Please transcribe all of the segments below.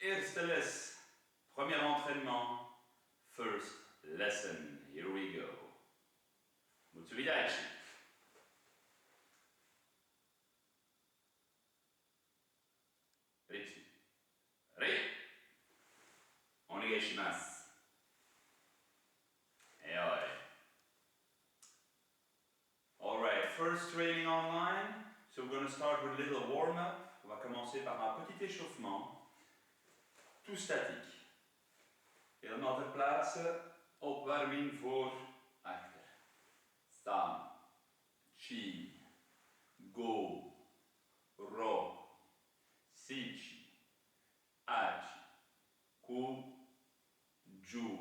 Eerste les, premier entraînement, first lesson. Here we go. Mutsubidachi. Ritsu. Ri. Onegaishimasu. Alright, first training online. So we're going to start with a little warm-up. On va commencer par un petit échauffement. Tout statique. Helemaal ter plaatse. Opwarming voor achter. Staan. Chi. Go. Ro. Sichi. Achi. Ku. Ju.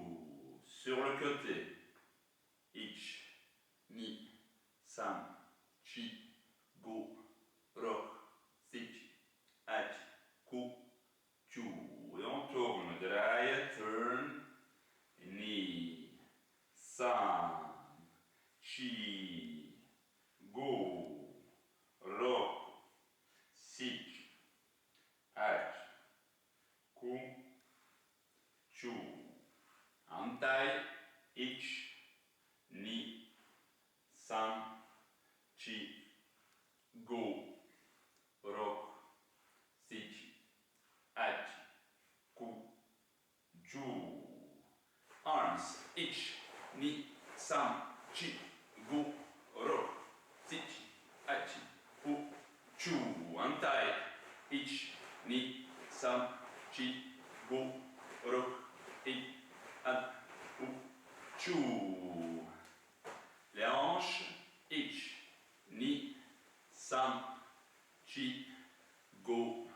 Sur le côté. Ich. Ni. San. Chi. Go. Ro. Sichi. Achi. Ku. Ju. Et on tourne. Draaien. Turn. Ni. San. Chi. Go. Ro. Sichi. Achi. Ku. Ju. Antai. Ich. Ni. San. Chi. Go. Ro. Sichi. Achi. Ku. Ju. Arms. Ich. Ni. San. Chi. Go. Ro. Sichi. Achi. Ku. Ju. Antai. Ich. Ni. San. Chi. Go. Ro. I. An. Ku. Ju. Les hanches. Ich. Ni. San. Chi. Go.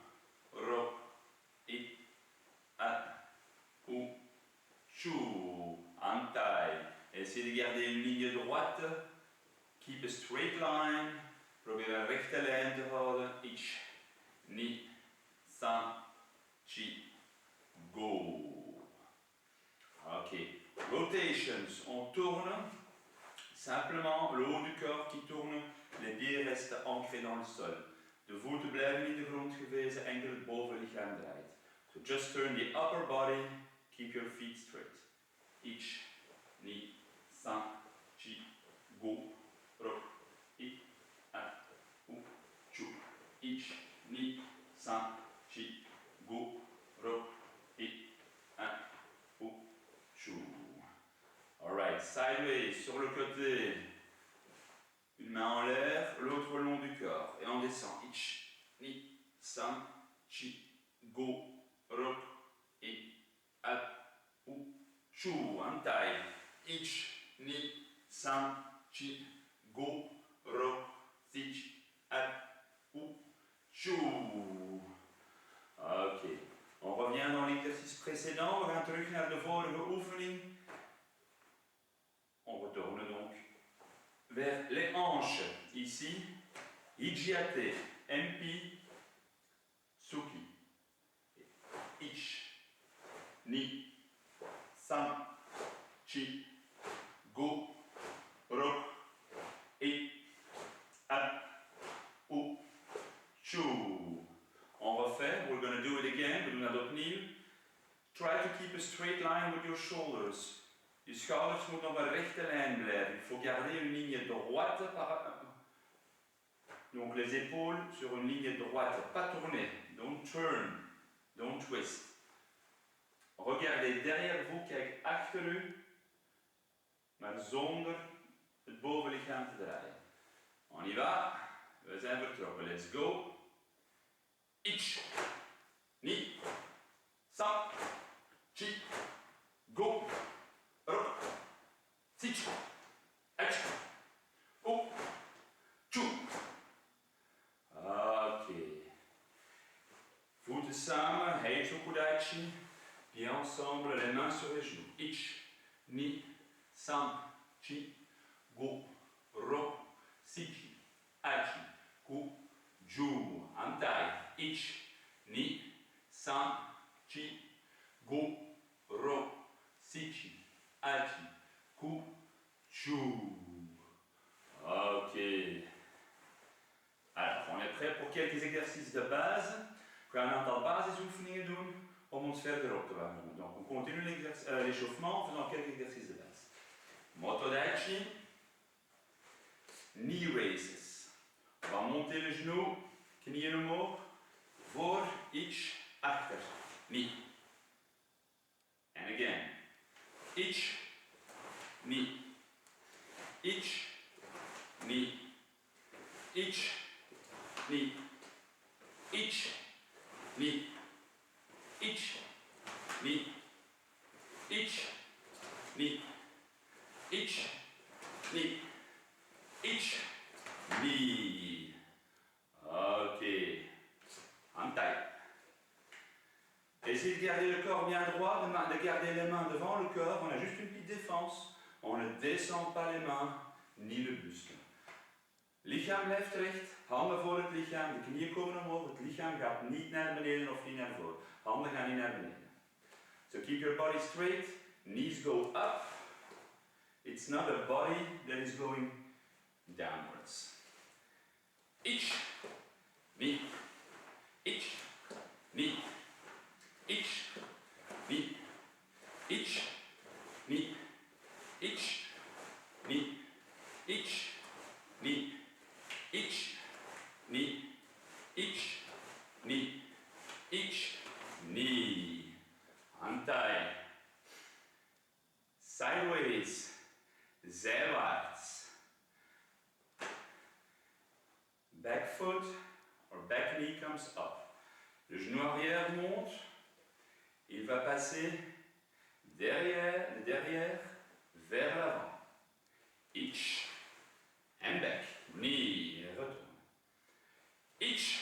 Ro. I. An. Ku. Ju. Antai. Essayez de garder une ligne droite. Keep a straight line. Probeer een rechte lijn te houden. Ich. Ni. San. Chi. Go. Ok. Rotations. On tourne. Simplement le haut du corps qui tourne. Les pieds restent ancrés dans le sol. De voeten blijven in de grond gewezen. Enkel het bovenlichaam draait. So just turn the upper body. Keep your feet straight. Ich. Ni. San. Chi. Go. Ro. I. An. Ku. Ju. Ich. Ni. San. Chi. Go. Ro. I. An. Ku. Ju. Alright, sideways, sur le côté. Une main en l'air, l'autre le long du corps. Et on descend. Ich. Ni. San. Chi. Go. Ro. I. An. Ku. Ju. Antai. Ich. Ni. San. Chi. Go. Ro. Sichi. An. Ku. Ju. Ok. On revient dans l'exercice précédent. We gaan terug naar de vorige oefening. On retourne donc vers les hanches. Ici, Hijiate, Empi, Suki. Ich, Ni, San, Chi, Go, Ro, I, An, U, Chu. On refait, we're going to do it again, we doen dat opnieuw. Try to keep a straight line with your shoulders. Je schouders moeten op een rechte lijn blijven. Il faut garder une ligne droite donc les épaules sur une ligne droite, pas tourner. Don't turn, don't twist. Regardez derrière vous, kijk achter u, maar zonder het bovenlichaam te draaien. On y va, we zijn vertrokken, let's go. Ich, Ni, San, Chi, Go. Ro, Sichi, Achi, Ku, Ju. Ok. Voeten samen, Heichokudachi. Pieds ensemble, les mains sur les genoux. Ich, Ni, San, Chi, Go, Ro, Sichi, Achi, Ku, Ju. Antai. Ich, Ni, San, Chi, Go, Ro, Sichi. Achi, Ku, Ju. Ok. Alors, on est prêt pour quelques exercices de base. We gaan een aantal basisoefeningen doen om ons verder op te warmen. Donc on continue l'échauffement en faisant quelques exercices de base. Moto Daichi, knee raises. On va monter le genou, knieën omhoog, voor, iets, achter, knee. And again, iets, knee, iets, knee, iets, knee, iets, knee, iets, knee, iets, knee, iets, knee, iets, knee. Ok. En taille. Essayez de garder le corps bien droit, de garder les mains devant le corps. On a juste une petite défense. On ne descend pas les mains, ni le buste. Lichaam blijft recht, handen voor het lichaam, de knieën komen omhoog, het lichaam gaat niet naar beneden of niet naar voren. Handen gaan niet naar beneden. So keep your body straight, knees go up. It's not a body that is going downwards. Ich, knee, ich, knee, ich, knee, ich, knee, ich, knee, ich, knee, ich, knee, ich, knee, ich, knee. Antai. Sideways. Zijwaarts. Back foot or back knee comes up. Le genou arrière monte. Il va passer derrière, de derrière vers l'avant. Ich and back. Knee, retourne. Ich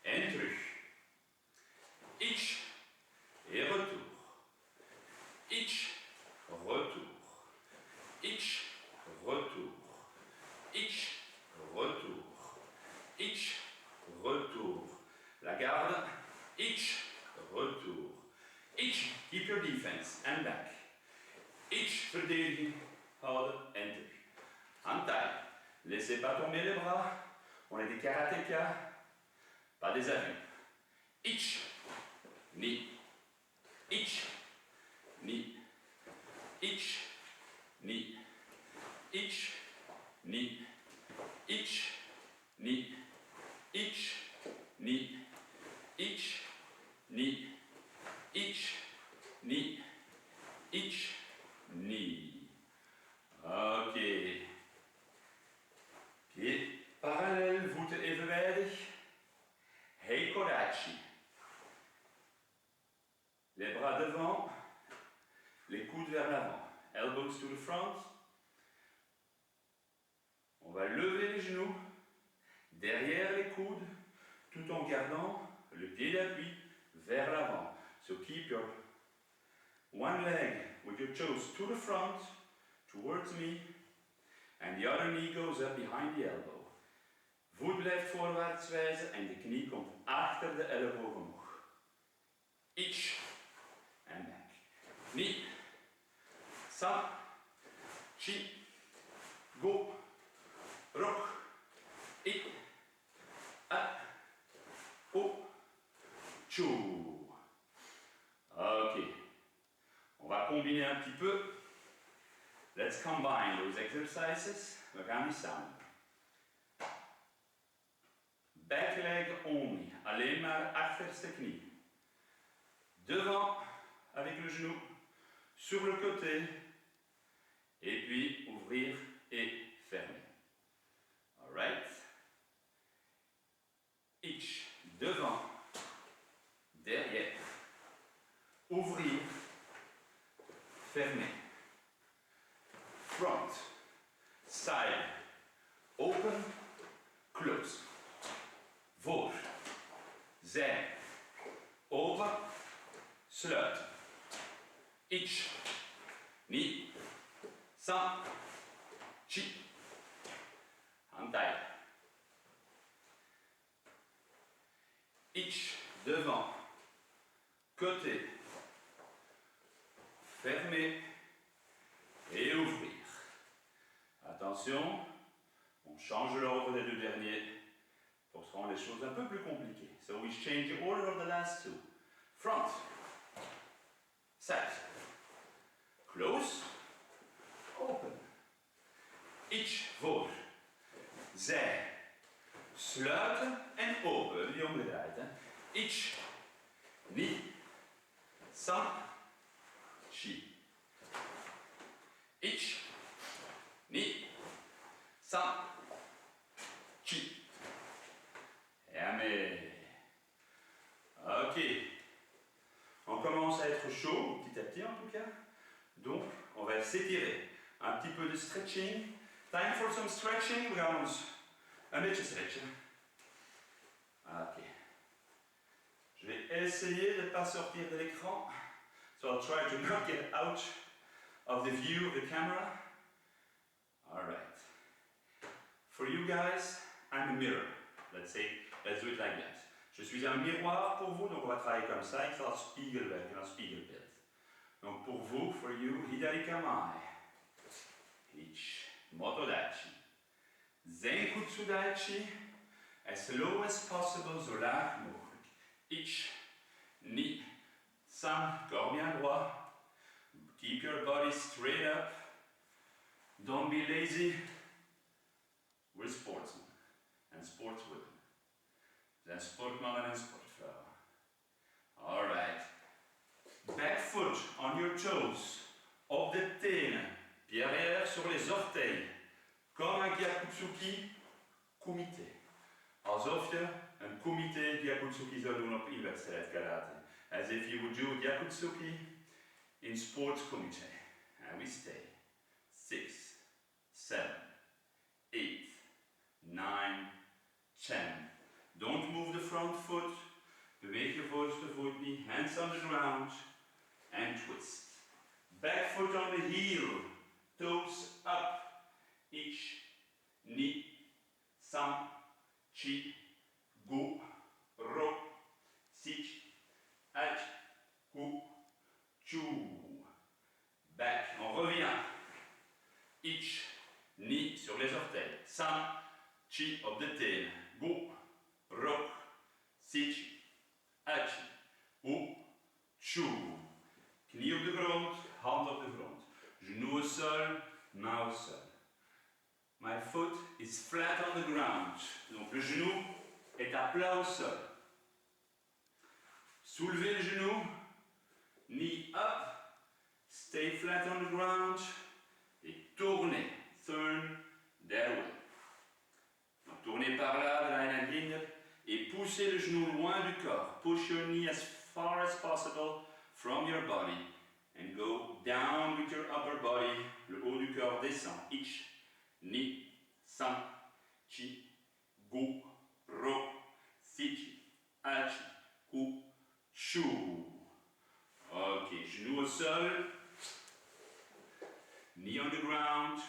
en terug. Ich et retour. Ich, retour. Ich, retour. Ich, retour. Ich, retour. La garde. Ich, retour. Ich, keep your defense and back. Ich, verdedigen, houden en terug. En taille. Laissez pas tomber les bras. On est des karatékas, pas des avions. Ich, knee. Ich, knee. Ich, knee. Ich, knee. Ich, knee. Ich, knee. Ich, knee. Ich, knee. Ich, knee. Ok. Pied parallel, voeten evenwijdig. Heikodachi. Les bras devant, les coudes vers l'avant. Elbows to the front. On va lever les genoux, derrière les coudes, tout en gardant le pied d'appui vers l'avant. So keep your one leg with your toes to the front, towards me, and the other knee goes up behind the elbow. Voet blijft voorwaarts wijzen en de knie komt achter de elleboog omhoog. Ich and back. Knee. San. Chi. Go. Rok. Ik. A. O. Chu. Ok. On va combiner un petit peu. Let's combine those exercises. We gaan die samen. Back leg only. Alleen maar achterste knie. Devant avec le genou. Sur le côté. Et puis ouvrir et fermer. Alright. Ich. Devant. Derrière. Ouvrir. Fermer. Front. Side. Open. Close. Voor. Zij. Open. Sluiten. Ich. Knee. San. Chi. Handtaille. Ich. Devant. Côté. Fermer. Et ouvrir. Attention, on change l'ordre des deux derniers pour se rendre les choses un peu plus compliquées. So we change the order of the last two. front, side, close, open. Iets voor, zij, sluiten en open, die omgedraaid. Hè. Iets, niet, sam, chi. Iets, niet, sam, chi. Ja mais, ok. On commence à être chaud, petit à petit en tout cas. Donc, on va s'étirer. Un petit peu de stretching. Time for some stretching. We gaan ons een beetje stretchen. Ok. Je vais essayer de ne pas sortir de l'écran. So I'll try to not get out of the view of the camera. Alright. For you guys, I'm a mirror. Let's do it like that. Je suis un miroir pour vous, donc on va travailler comme ça. Ik zal het spiegelwerk, een spiegelbeeld. Donc pour vous, for you, hidari kamae. Ich, motodachi. Zenkutsu dachi. As low as possible, zo laag mogelijk. Ich, ni, sam, corps bien droit. Keep your body straight up. Don't be lazy. We're sportsmen and sportswomen. Zijn sportmannen en sportvrouwen. Alright. Back foot on your toes. Op de tenen. Pied arrière sur les orteils. Comme un gyakutsuki kumite. Alsof je een kumite gyakutsuki zou doen op een wedstrijd karate. As if you would do gyakutsuki in sports kumite. And we stay. 6, 7, 8, 9, 10. Don't move the front foot. Beweeg je voorste voet niet. Hands on the ground. And twist. Back foot on the heel. Toes up. Ich, ni, sam, chi, gu, ro, sich, ach, gu, chu. Back. On revient. Ich, ni sur les orteils. Sam, chi op de tenen. Gu, ro, sich, ach, gu, chu. Knie op de grond, hand op de grond. Genou au sol, main au sol. My foot is flat on the ground. Donc le genou est à plat au sol. Soulevez le genou, knee up, stay flat on the ground et tournez. Turn that way. Donc tournez par là, de la ligne et poussez le genou loin du corps. Push your knee as far as possible from your body and go down with your upper body. Le haut du corps descend. Ich, ni, sam, chi, gu, ro, sich, ach, gu, chu. Ok, genou au sol, knee on the ground,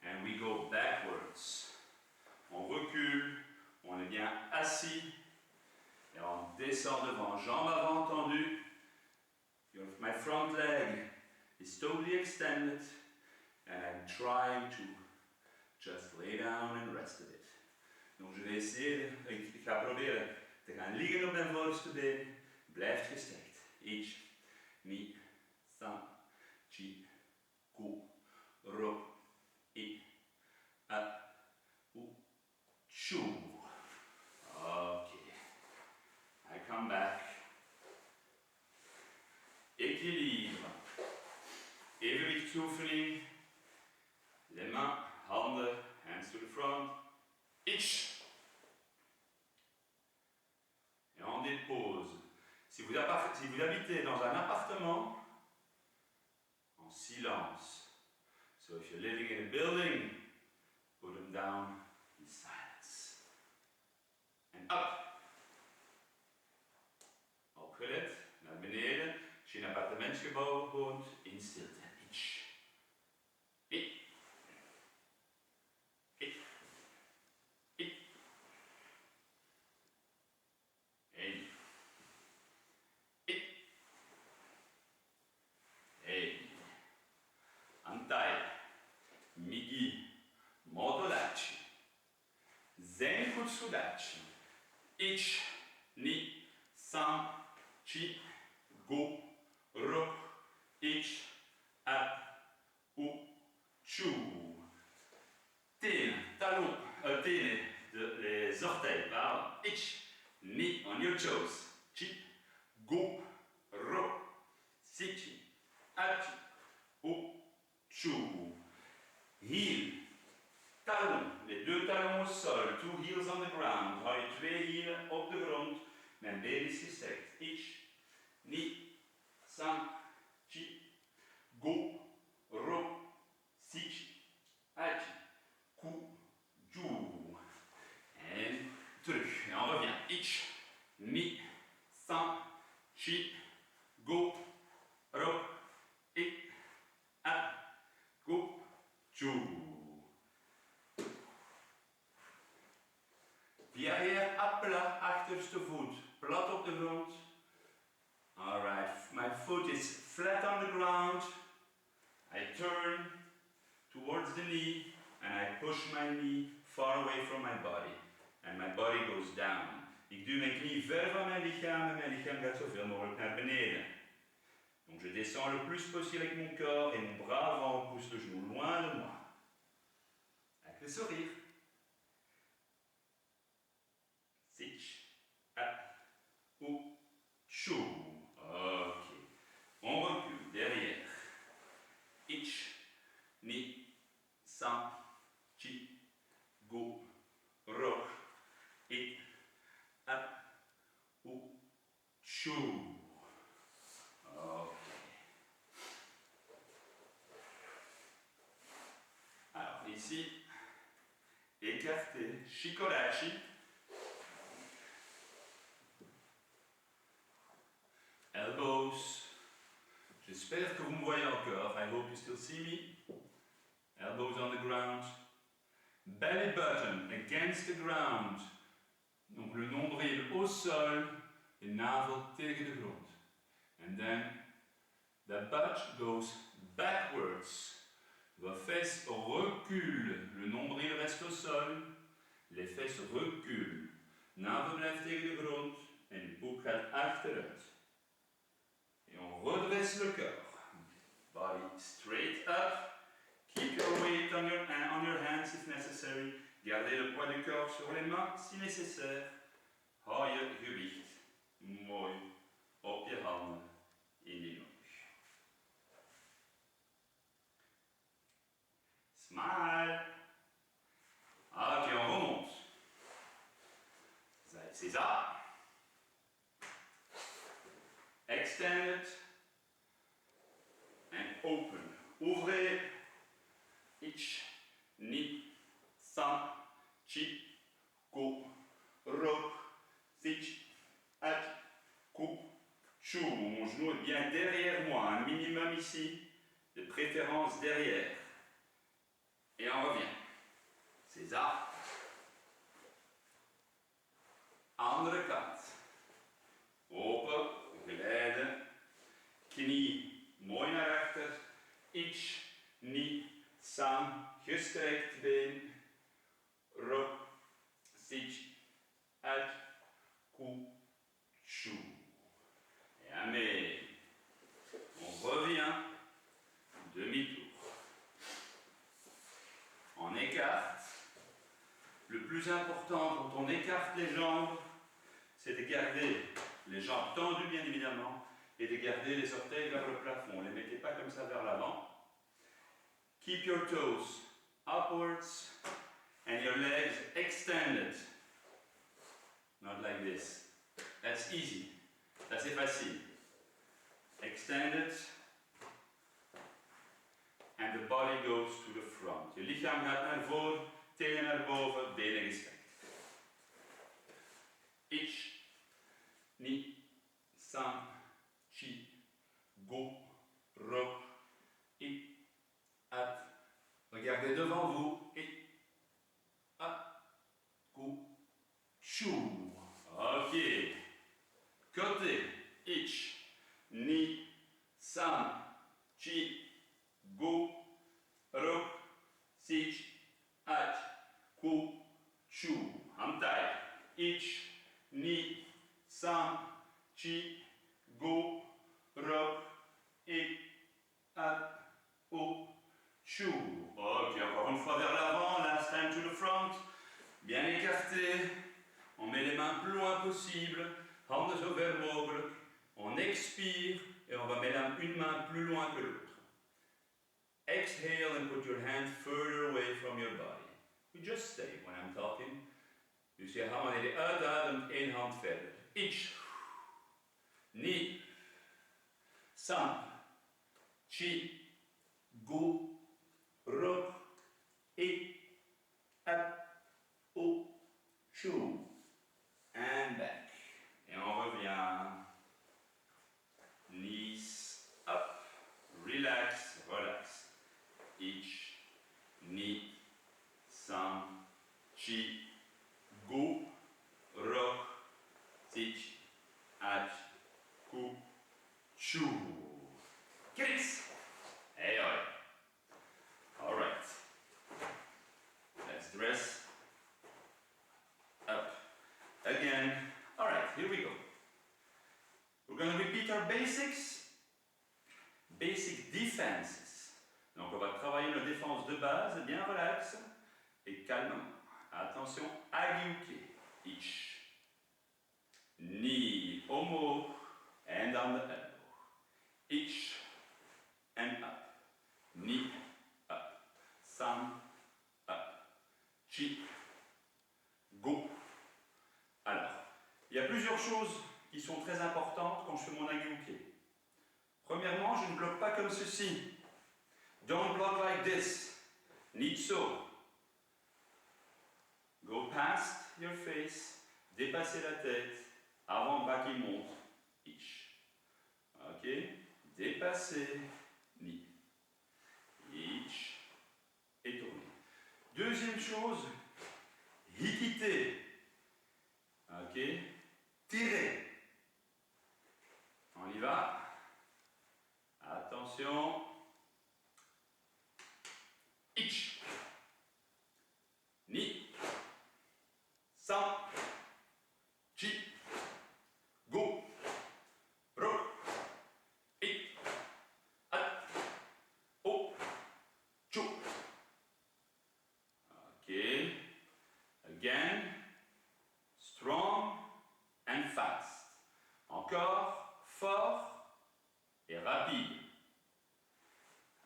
and we go backwards. On recule, on est bien assis, et on descend devant, jambe avant tendue. My front leg is totally extended, and I'm trying to just lay down and rest a bit. Donc je vais essayer, ik ga proberen te gaan liggen op mijn voorste been. Blijf gestrekt. Ich, ni, sam, chi, gu, ro, i, a, u, chu. Okay. I come back. Équilibre. Evenwichtsoefening. Les mains, handen, hands to the front. Ich. Et on dépose. Si vous habitez dans un appartement, en silence. So if you're living in a building, put them down in silence. En up. Opgelet, naar beneden. Als je in een appartementsgebouw woont, in stilte. Ich. Ich. Ich. Ich. Hey. Ich. Hey. Antai. Migi. Motodachi. Zenkutsu dachi. Ich. Ni. Sam. chi, go, ro, ich, at, ou, chou. Talon, les orteils, pardon. Ich, knee on your toes. Chi, go, ro, sichi, at, ou, chou. Heel, talon, les deux talons au sol, two heels on the ground. Hou je twee hielen op de grond, mijn been is gestrekt. Ich, knee, san, chi, go, ro, sichi, at, ku, ju. En terug. En on revient. Ich, ni, san, chi, go, ro, ik, at, ku, ju. Pied arrière à plat, achterste voet plat op de grond. Alright, my foot is flat on the ground. I turn towards the knee and I push my knee far away from my body. And my body goes down. Ik duw mijn knie ver van mijn lichaam en mijn lichaam gaat zoveel mogelijk naar beneden. Donc je descends le plus possible avec mon corps et mon bras avant pousse le genou loin de moi. Avec le sourire. Sich, at, ou, chou. Ok. On recule derrière. Ich, ni, san, chi, go, ro, ik, at, ou, chou. Ok. Alors ici, écarté, shikodachi. Elbows. J'espère que vous me voyez encore. I hope you still see me. Elbows on the ground. Belly button against the ground. Donc le nombril au sol et navel tegen de grond. And then the butt goes backwards. Vos fesses reculent. Le nombril reste au sol. Les fesses reculent. Navel blijft tegen de grond. En de boek gaat achteruit. Et on redresse le corps. Body straight up. Keep your weight on your hands if necessary. Gardez le poids du corps sur les mains si nécessaire. Hou je gewicht mooi op je handen in die rug. Smile. Ok, on remonte. C'est ça. Extend it and open. Ouvrez. Ich, ni, san, chi, go, ro, sich, at, ku, chou. Mon genou est bien derrière moi, un minimum ici, de préférence derrière. Et on revient. César. Andere kant. Open, glijden. Knie mooi naar achter. Ich, ni, san, gestrekt been. Ro, sich, at, ku, chou. Et amen. On revient. Demi-tour. On écarte. Le plus important quand on écarte les jambes, c'est de garder les jambes tendues bien évidemment et de garder les orteils vers le plafond. Ne les mettez pas comme ça vers l'avant. Keep your toes upwards and your legs extended. Not like this. That's easy. Ça c'est facile. Extended. And the body goes to the front. Je lichaam gaat naar voren, tenen naar boven, benen gestrekt. Ich, ni, san, chi, go, ro, ik, at. Regardez devant vous. Ik, at, ku, chou. Ok. Côté. Ich, ni, san, chi, go, ro, sich, at, ku, chou. Hand tight. Ich, ni, san, chi, go, rock, et, up, oh, chou. Ok, encore une fois vers l'avant, last time to the front. Bien écarté. On met les mains plus loin possible. Handen zo ver mogelijk. On expire et on va mettre une main plus loin que l'autre. Exhale and put your hand further away from your body. We just stay when I'm talking. Dus je gaat wanneer je uitademt, één hand verder. Ich, ni, sam, chi, go, rock, et, up, o, chou. And back. Et on revient. Knees up. Relax, relax. Ich, ni, sam, chi, go, rock, sich, ach, ku, chou. Kids. Hey, oi. All right. Let's dress up again. All right, here we go. We're going to repeat our basics. Basic defenses. Donc on va travailler nos défenses de base, bien relax et calmement. Attention, agiuke. Ich. Knee, omo, and on the elbow. Ich, and up. Knee, up. Sam, up. Chi, go. Alors, il y a plusieurs choses qui sont très importantes quand je fais mon agiuke. Premièrement, je ne bloque pas comme ceci. Don't block like this. Niet so. Go past your face. Dépassez la tête. Avant-bras qui monte. Ich. Ok. Dépassez. Ni. Ich. Et tournez. Deuxième chose. Hikite. Ok. Tirez. On y va. Attention. Ich. Ni. Sam. Chi. Go. Rock. It. At. O. Chou. Okay. Again. Strong and fast. Encore. Fort et rapide.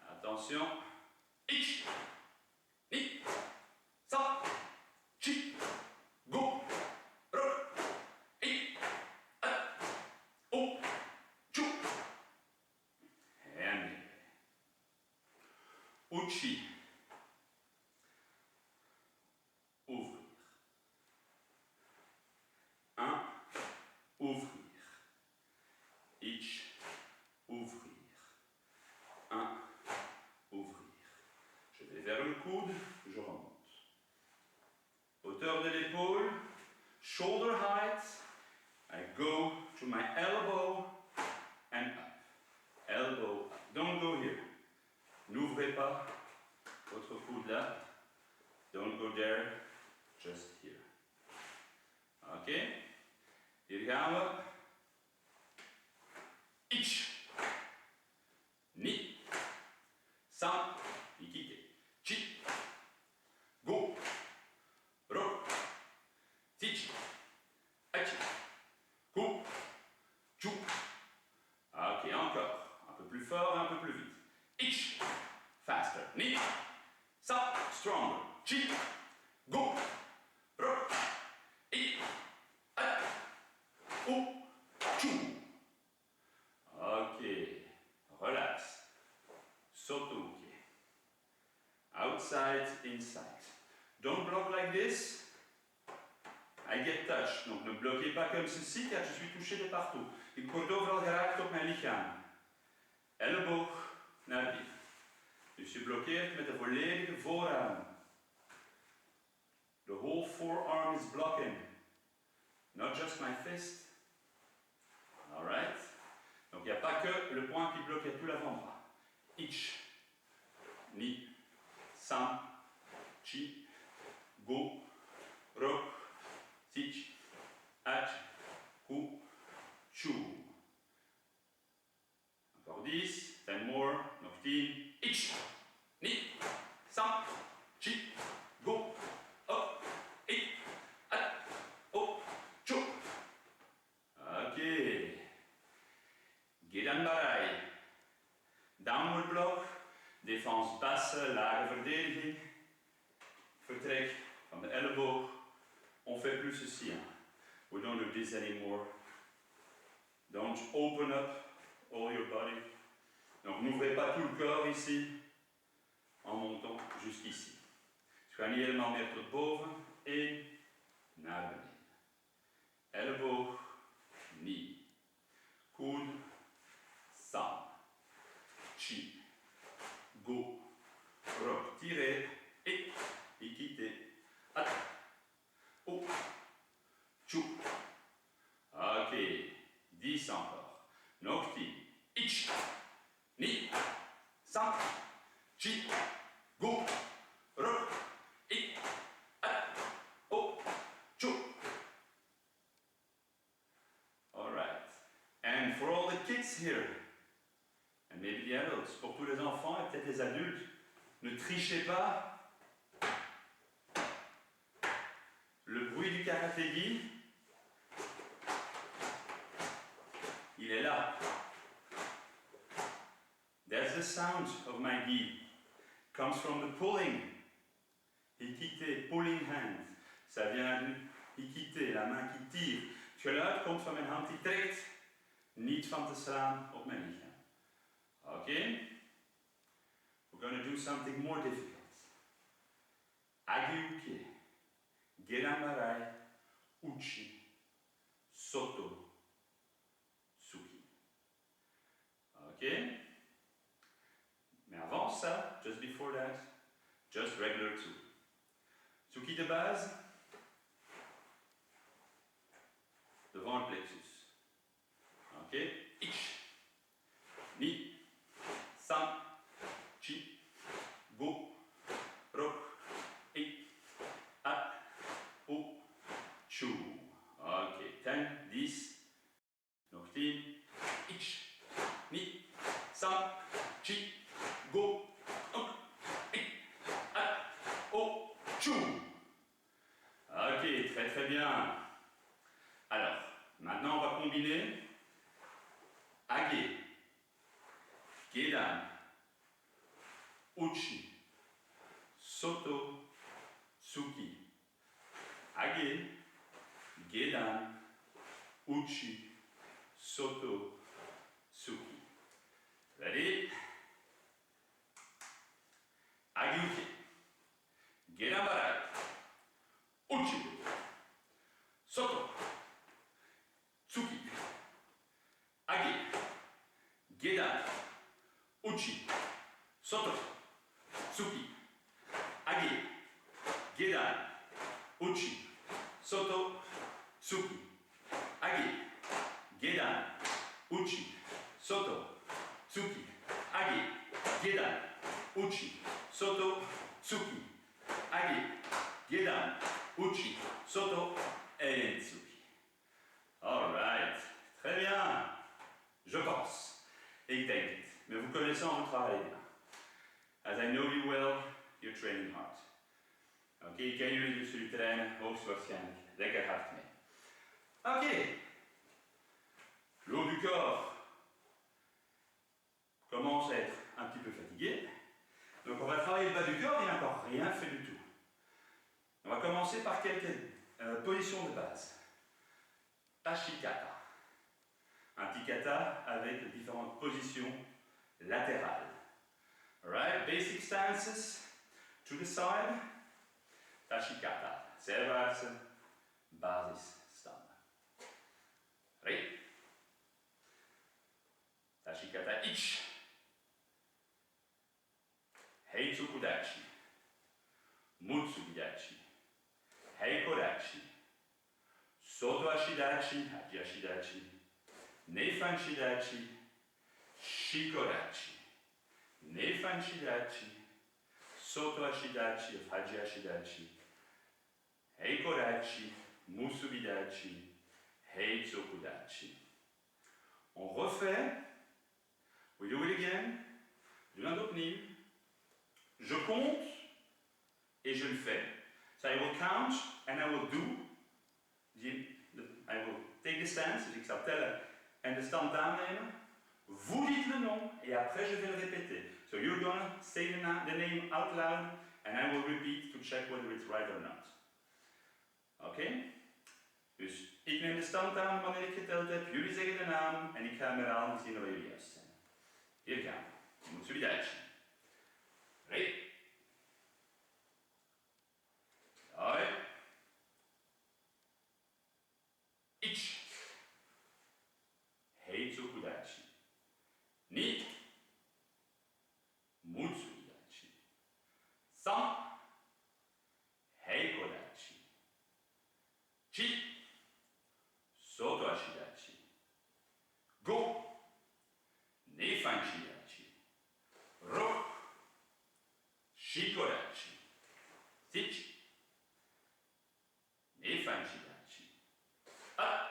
Attention. Ich. Ni. Sam. Chi. Go. Rock. It. At. O. Chou. And Uchi. Ouvrir. Un. Ouvrir. Ich. Ouvrir. Un. Ouvrir. Je vais vers le coude, je remonte. Hauteur de l'épaule, shoulder height. I go to my elbow and up. Elbow up. Don't go here. N'ouvrez pas votre coude là. Don't go there. Just here. Ok? Hier gaan we. Ich. Ni. Sam. Ikite. Chi. Go. Ro. Sich. Achi. Ku. Chou. Ok, encore. Un peu plus fort, un peu plus vite. Ich. Faster. Ni. Sam. Stronger. Chi. Go. Ro. I. At. O. Chou. Ok. Relax. Soto. Outside, inside. Don't block like this. I get touched. Donc ne bloquez pas comme ceci car je suis touché de partout. Ik word overal geraakt op mijn lichaam. Elleboog naar binnen. Dus je blokkeert met de volledige voorarm. The whole forearm is blocking. Not just my fist. Alright? Donc il n'y a pas que le point qui bloque, il y a tout l'avant-bras. Ich. Ni. Sam, chi, go, rock, sich, ach, ku, chou. passen, lage verdediging. Vertrek van de elleboog. On fait plus ceci. Hein. We don't do this anymore. Don't open up all your body. Donc n'ouvrez pas tout le corps ici. En montant jusqu'ici. Dus we gaan niet helemaal meer tot boven. 1, naar beneden. Elleboog, knie. Coude, samen. Chi. Go. Rok. Tirez. Et. Quittez. At. Op. Tchou. Ok. 10 encore. Nog 10. Ich. Ni. Sam. Chi. Go. Rok. Ik. At. Op. Tchou. Alright. And for all the kids here, and maybe the adults, pour tous les enfants et peut-être les adultes, ne trichez pas. Le bruit du karaté-gi, il est là. That's the sound of my gi. Comes from the pulling. Hikite, pulling hand. Ça vient du hikite, la main qui tire. Het geluid komt van mijn hand die trekt, niet van te slaan op mijn lichaam. Oké? We're going to do something more difficult. Agiuke. Gerambarai, Uchi, Soto, Tsuki. Ok? Mais avant ça, just before that, just regular Tsuki. Tsuki de base, devant le plexus. Ok? Ich, Ni, Sam, Chi, Go, Rok, Ik, At, Op, Tchou. Ok, 10, 10, nog 10. Ich, Ni, Sam, Chi, Go, Ok, Ik, At, Op, Tchou. Ok, très très bien. Alors, maintenant on va combiner Age, Gedan, Uchi, Soto, Tsuki. Age, Gedan, Uchi, Soto, Tsuki. Ready? Agiuke, Gedan Barai, Uchi, Soto, Tsuki. Age, Gedan, Uchi, Soto, Tsuki. Age, Gedan, Uchi, Soto, Tsuki. Age, Gedan, Uchi, Soto, Tsuki. Age, Gedan, Uchi, Soto, Tsuki. Age, Gedan, Uchi, Soto et Tsuki. Alright, très bien. Je pense. Ik denk het. Mais vous connaissez, vous travaillez bien. As I know you well, you're training hard. Oké, ik ken jullie dus jullie trainen hoogstwaarschijnlijk lekker hard mee. Oké. Le haut du corps commence à être un petit peu fatigué. Donc on va travailler le bas du corps, il n'a encore rien fait du tout. On va commencer par quelques positions de base. Tashikata. Un petit kata avec différentes positions latérales. Alright, basic stances to the side. Tashikata. Zijwaartse basisstanden. Ready? Tashikata ich. Heitsukudachi. Mutsubidachi. Heikodachi. Soto Ashidachi, Haji Ashidachi. Neifan Shidachi. Shikodachi. Neifan Shidachi. Soto Ashidachi of Haji Ashidachi. Heikodachi. Musubidachi. Heitsukudachi. On refait. We do it again. Je viens d'opnieuw. Je compte et je le fais. So I will count and I will do. I will take the stance, dus ik zal tellen en de stand aannemen. Vous dites le nom et après je vais le répéter. So you're gonna say the name out loud, and I will repeat to check whether it's right or not. Oké? Dus ik neem de stand aan wanneer ik geteld heb, jullie zeggen de naam en ik ga hem herhalen en zien of jullie juist zijn. Hier gaan we. Je moet jullie duitje. Ready? Hoi. Ich. Hei zu kudachi. Ni. Mutsu kudachi. San. Hei kodachi. Chi. Soto ashidachi. Go. Nefan shidachi. Ro. Shikodachi. Sich. Nefan shidachi. A.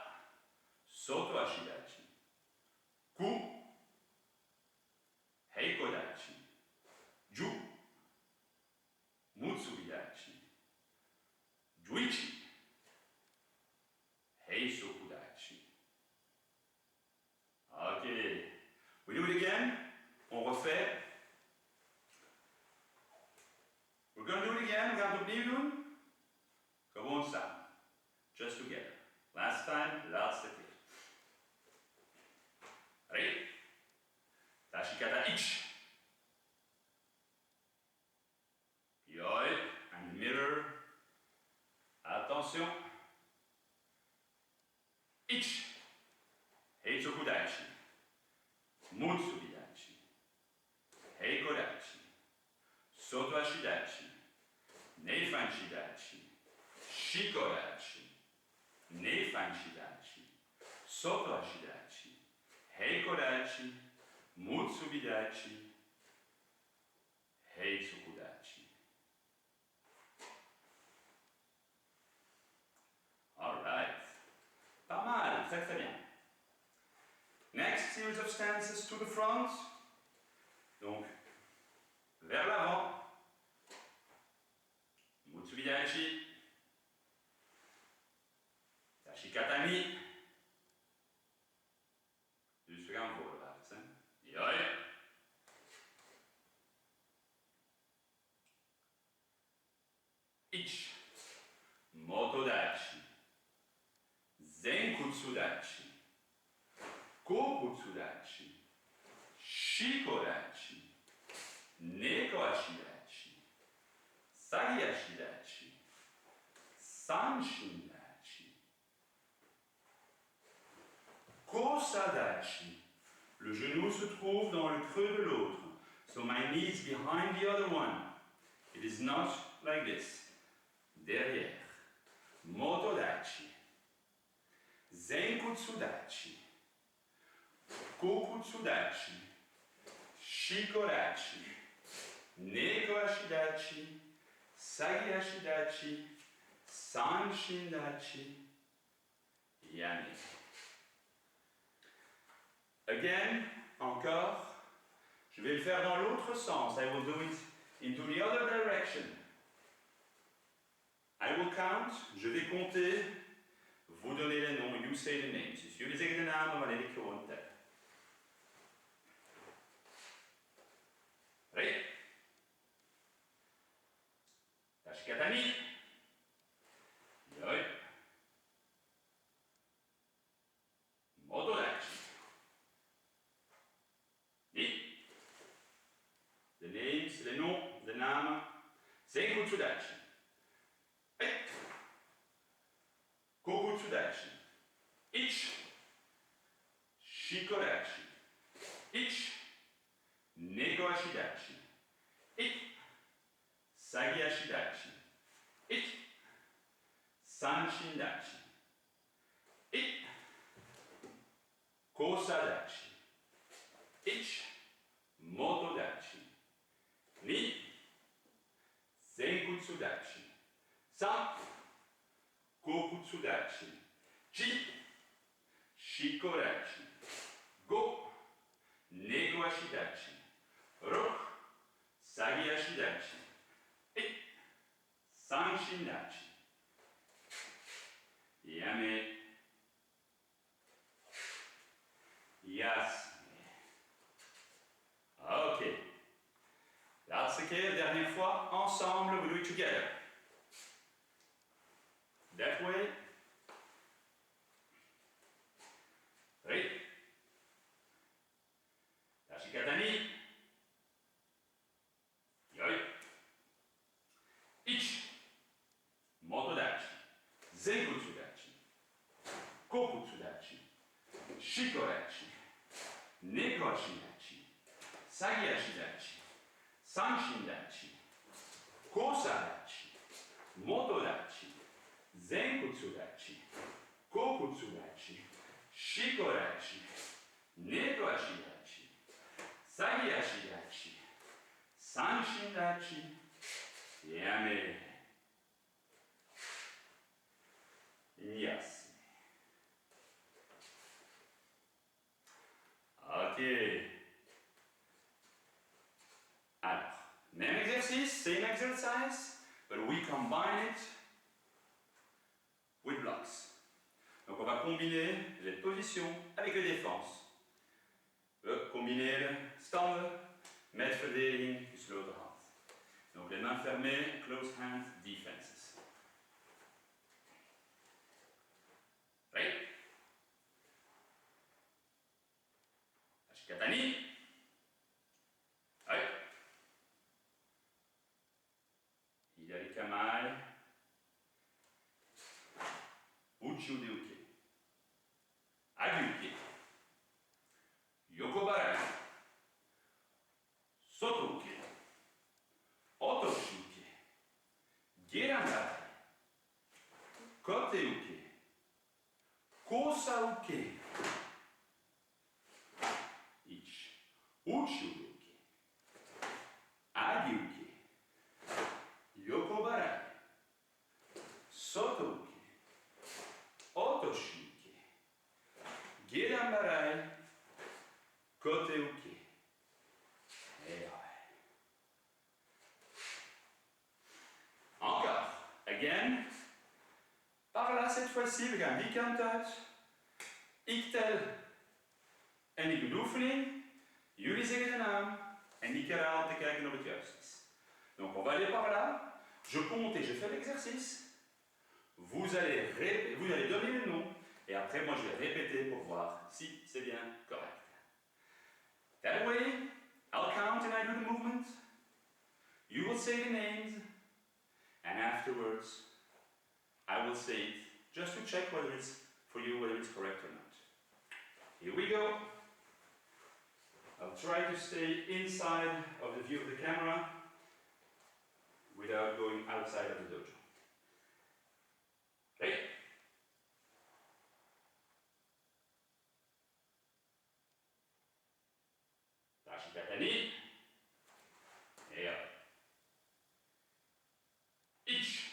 Soto ashidachi. Ku. Heikodachi. Ju. Mutsubidachi. Juichi. Heisokudachi. Okay. We do it again. On refait. We're going to do it again. We gaan het opnieuw doen. Gewoon samen. Just together. Last time, laatste keer. Ready? Tashikata ich. Yoi. And mirror. Attention. Ich. Heisokudachi. Mutsubidachi. Heikodachi. Soto ashidachi. Nefan shidachi. Shikodachi. Nefan shidachi. Soto ashidachi. Heikodachi. Mutsubidachi. Heitsukudachi. Alright. Pas mal, très très bien. Next series of stances to the front. Donc, vers l'avant. Mutsubidachi. Tashikatani. Dus we gaan voorwaarts. Joi. Ich. Motodachi. Zenkutsudachi. Kokutsudachi. Shikodachi. Nekoashidachi. Sagiashidachi. Sanshindachi. Kosadachi. Le genou se trouve dans le creux de l'autre. So my knee is behind the other one. It is not like this. Derrière. Motodachi. Zenkutsudachi. Kokutsudachi. Shikodachi. Nekoashidachi. Sagiashidachi. Sanshindachi. Yami. Again, encore. Je vais le faire dans l'autre sens. I will do it into the other direction. I will count. Je vais compter. Vous donnez les noms. You say the names. Dus jullie zeggen de namen wanneer ik gewoon tel. Ready? Tashikatani. Yoi. Motodachi. Ni. The names, les noms, de namen. Zenkutsudachi. Kokutsudachi. Ich. Shikodachi. Ich. Nekoashidachi. Ich. Sagiashidachi. Ich. Sanshindachi. Ich. Kosadachi. Ich. Motodachi. Ni. Zenkutsudachi. San. Kokutsudachi. Chi. Shikodachi. Go. Nekoashidachi. Ro. Sagiashidachi. I. Sanshindachi. Yame. Yasme. Okay. ensemble, we do it together. That way. Ready? Dachi katani. Yoi. Ich. Moto dachi. Zenkutsu dachi. Kokutsu dachi. Shikodachi. Nekoshi dachi. Sagiashi dachi. Sanshin dachi. Kosa dachi. Moto dachi. Zenkutsu dachi. Kokutsu dachi. Shikodachi. Nekoshi dachi. Sagiashi dachi. Sanshin dachi. Yame. Yes. Ok. Alors, même exercice, same exercise, but we combine it with blocks. Donc on va combiner les positions avec les défenses. We combineren standen met verdediging gesloten hand. Donc les mains fermées, closed hand defenses. Right? Katani. Right. Hidari kamae. Uchi ude uke. Agi uke. Yokobarai. Soto uke. Otoshi uke. Gerandarai. Kote uke. Kosa uke. Uchi-uke, Agi-uke, Yokobarai, Soto-uke, Otoshi-uke, Geranbarai, Kote-uke. Encore. Again. Par là, cette fois-ci, we gaan die kant uit. Ik tel en ik doe de oefening. Jullie zeggen de naam en ik herhaal te kijken of het juist is. Donc on va aller par là. Je compte et je fais l'exercice. Vous allez donner le nom et après moi je vais répéter pour voir si c'est bien correct. That way, I'll count and I do the movement. You will say the names and afterwards I will say it just to check whether it's for you, whether it's correct or not. Here we go. I'll try to stay inside of the view of the camera without going outside of the dojo. Okay? Dachi katani. Et up. Ich.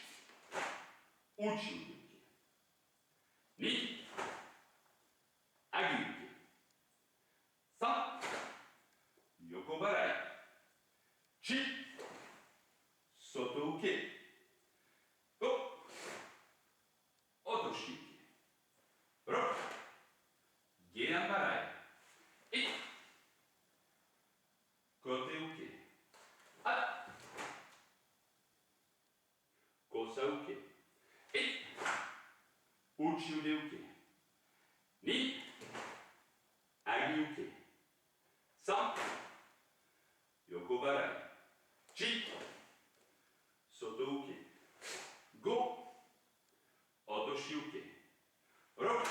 Uchi. Ni. Agi. Sa. Yokobarai. Chi. Soto-uke. Ko. Otoshi-uke. Ro. Geranbarai. I. Kote-uke. A. Kosa-uke. I. Uchi-uke. Ni. Agi-uke. Sa. Yokobarai. Chi. Soto-uke. Go. Otoshi-uke. Ro.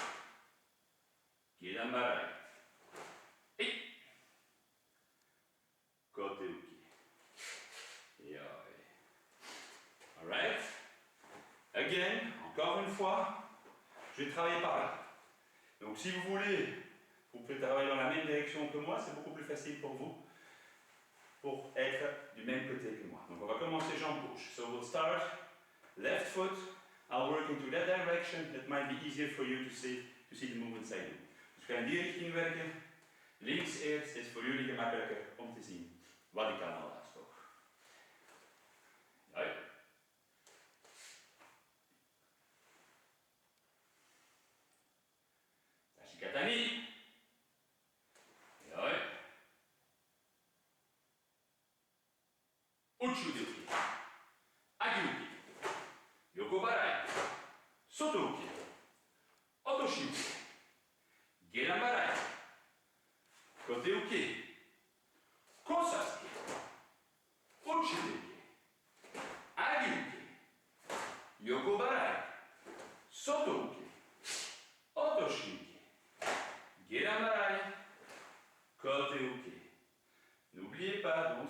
Geranbarai. I. Kote-uke. Alright. Again, encore une fois, je vais travailler par là. Donc si vous voulez, vous pouvez travailler dans la même direction que moi, c'est beaucoup plus facile pour vous, pour être du même côté que moi. Donc on va commencer jambe gauche. So we'll start left foot. I'll work into that direction. That might be easier for you to see the movements I do. Dus we gaan in die richting werken. Links eerst is voor jullie gemakkelijker om te zien wat ik allemaal uitspoog. Ja. Dachi katani. Ja. Uchi-uke.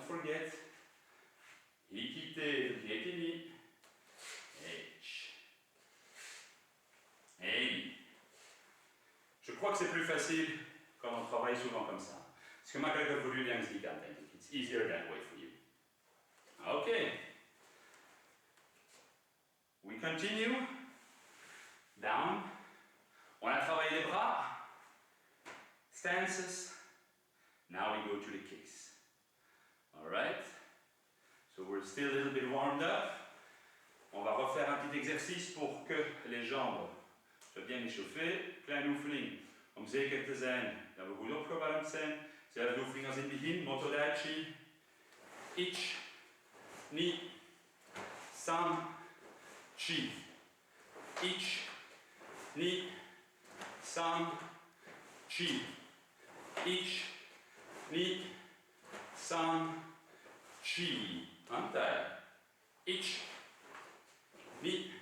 forget. Équité, vergeet je niet. H. Hey. Je crois que c'est plus facile quand on travaille souvent comme ça. Het is gemakkelijker voor jullie langs die kant, denk ik. It's easier that way for you. Okay. We continue. Down. On a travaillé les bras. Stances. Now we go to the kicks. Alright. So we're still a little bit warmed up. On va refaire un petit exercice pour que les jambes soient bien échauffées. Kleine oefening om zeker te zijn dat we goed opgewarmd zijn. Zelfde oefening als in het begin. Motodachi. Ich. Ni. San. Chi. Ich. Ni. San. Chi. Ich. Ni. San. Chi. Antai. Ich. Ni.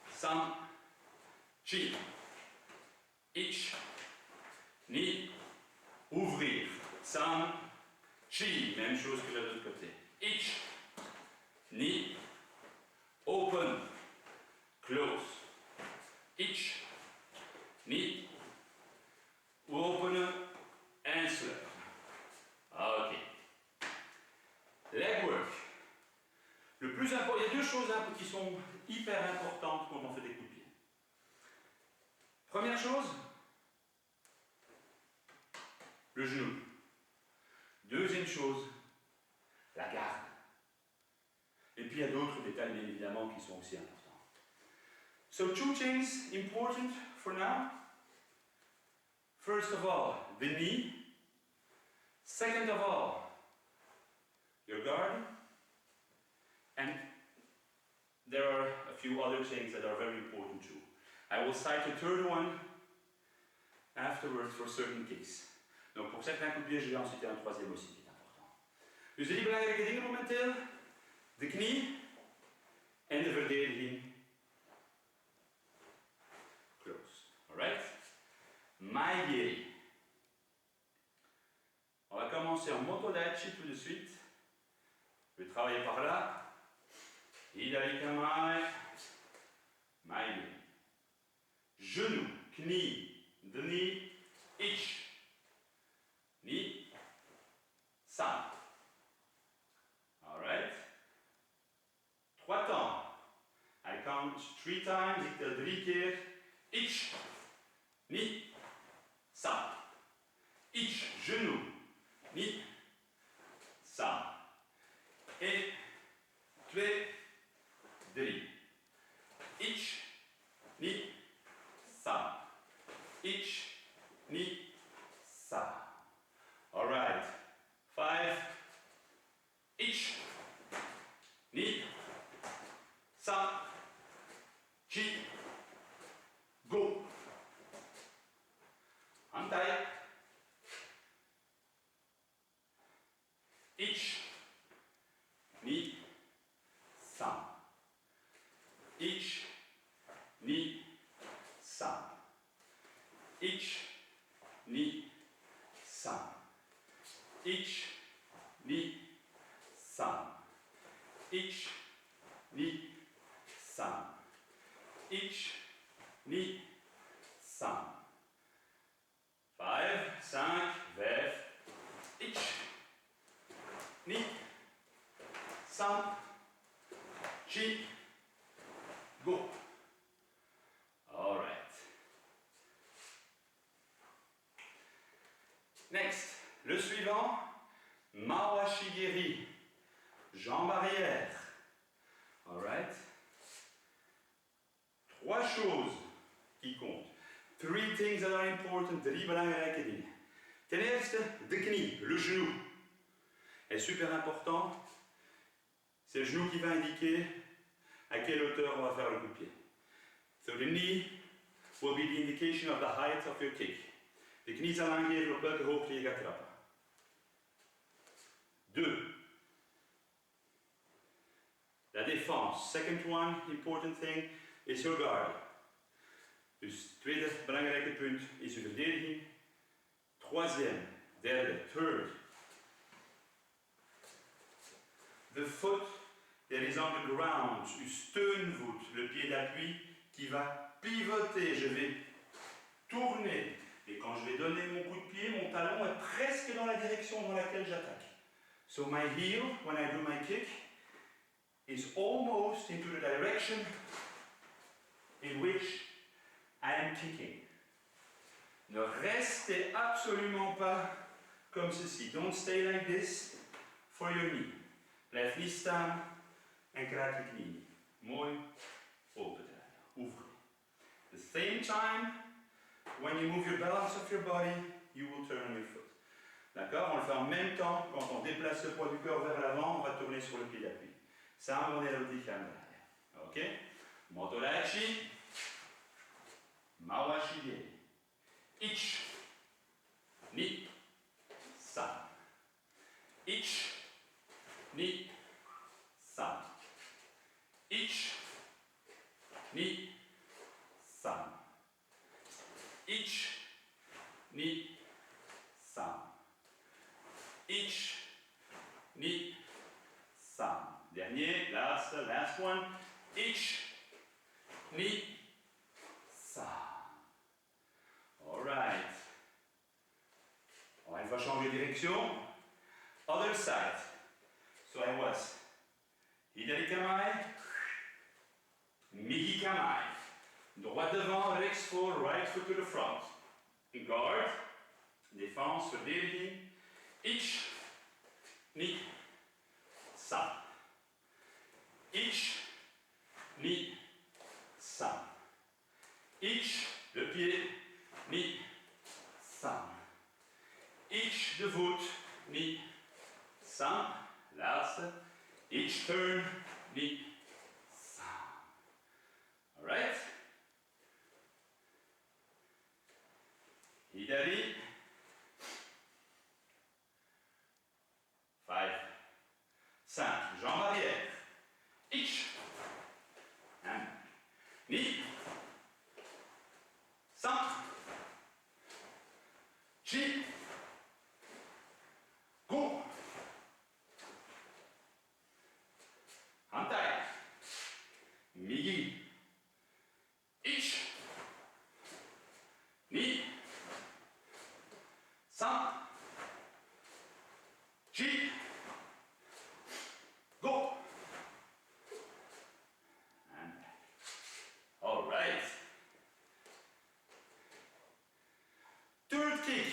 San. Chi. Ich. Ni. Ouvrir. San. Chi. Même chose que de l'autre côté. Ich. Ni. Open. Close. Ich. Ni. Openen en sluiten. Ok. Leg work. Le plus important, il y a deux choses qui sont hyper importantes quand on fait des coups de pied. Première chose, le genou. Deuxième chose, la garde. Et puis il y a d'autres détails bien évidemment qui sont aussi importants. So two things important for now. First of all, the knee. Second of all, your guard. And there are a few other things that are very important too. I will cite a third one afterwards for certain kicks. Donc pour certains coups de pied, je vais en citer un troisième aussi qui est important. Dus de drie belangrijke dingen momenteel. De knie en de verdediging. Close. Alright? Maigiri. On va commencer en motodachi tout de suite. Je vais travailler par là. Hidarikamae. Maigiri. Genou, knie, the knee, ich. Ni, san. Alright? 3 temps. I count 3 times, ik tel 3 keer. Ich, ni, san. Ich, genou, ni, san. 1, 2, 3. Ich, ni, san. Ich, ni, san. Alright. 5. Ich, ni, san, chi, go. Antai. Ich, ni, san. Ich, ni, san. Ich, ni, san. Ich, ni, san. Ich, ni, san. Ich, ni, san. 5, 5, 5. Ich, ni, san, chi, go. All right. Next, le suivant, Mawashigiri, jambe arrière. All right. 3 choses qui comptent. 3 things that are important, 3 belangrijke dingen. Ten eerste, de knie, le genou. Est super important. C'est le genou qui va indiquer à quelle hauteur on va faire le coup de pied. So the knee will be the indication of the height of your kick. De knie zal aangeven op welke hoogte je gaat trappen. 2. La défense. Second one, important thing, is your guard. Dus tweede belangrijke punt is je verdediging. Troisième, derde, third, The foot that is on the ground, du steunvoet, le pied d'appui qui va pivoter. Je vais tourner. Et quand je vais donner mon coup de pied, mon talon est presque dans la direction dans laquelle j'attaque. So my heel, when I do my kick, is almost into the direction in which I am kicking. Ne restez absolument pas comme ceci. Don't stay like this for your knee. Blijf niet staan en kraak je knie. Mooi opendraaien. Ouvre. At the same time, when you move your balance of your body, you will turn your foot. D'accord? On le fait en même temps. Quand on déplace le poids du corps vers l'avant, on va tourner sur le pied d'appui. Samo ne oddychamy. Ok? Motoraci. Mała siebie. Idź. Ni. Sam. Idź. Ni. Sam. Idź. Ni. Sam. Idź. Ni. Sam. Idź. Ni. Sam. Dernier, last one. Idź. Ni. Sam. All right. On va une fois changer de direction. Other side. So I was Hidari Kamae, Migi Kamae. Droit devant, rechts voor, right foot to the front. Guard, défense, verdediging. Ich, ni, sam. Ich, ni, sam. Ich, le pied, ni, sam. Ich, de voet, ni, sam. Laatste. Each turn, ni, sam. Alright? Hidari. 5, 5. Jambe arrière. Each. And ni. Sam. Chi. Go. Hantai. Migi. Ich. Ni. Sam. Chi. Go. And all right. Third kick.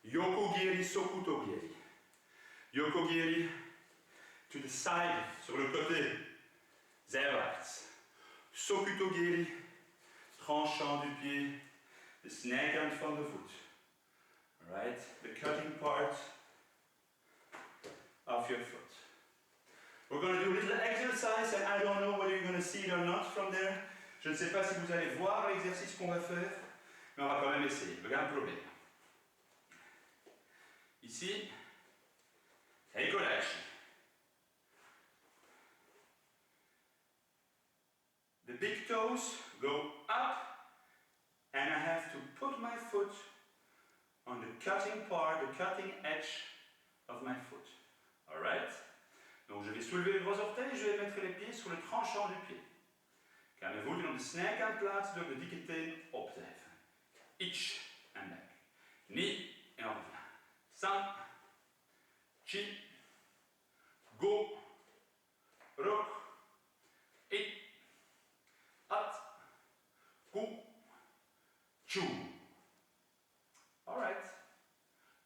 Yokogiri Sokutogiri. Yokogiri to the side, sur le côté, zijwaarts. Sokutogiri, tranchant du pied, de snijkant van de voet. Alright, the cutting part of your foot. We're going to do a little exercise, and I don't know whether you're going to see it or not from there. Je ne sais pas si vous allez voir l'exercice qu'on va faire, mais on va quand même essayer. Regarde le problème. Ici, Heikolashi. The big toes go up, and I have to put my foot on the cutting part, the cutting edge of my foot. Alright? Donc je vais soulever les gros orteils et je vais mettre les pieds sur le tranchant du pied. Kan mijn voeten op de snijkant plaatsen door de dikke teen op te heffen. Ich en back. Ni en on revient. Sam. Chi. Go. Rok. Ik. At. Ku. Chu. Alright.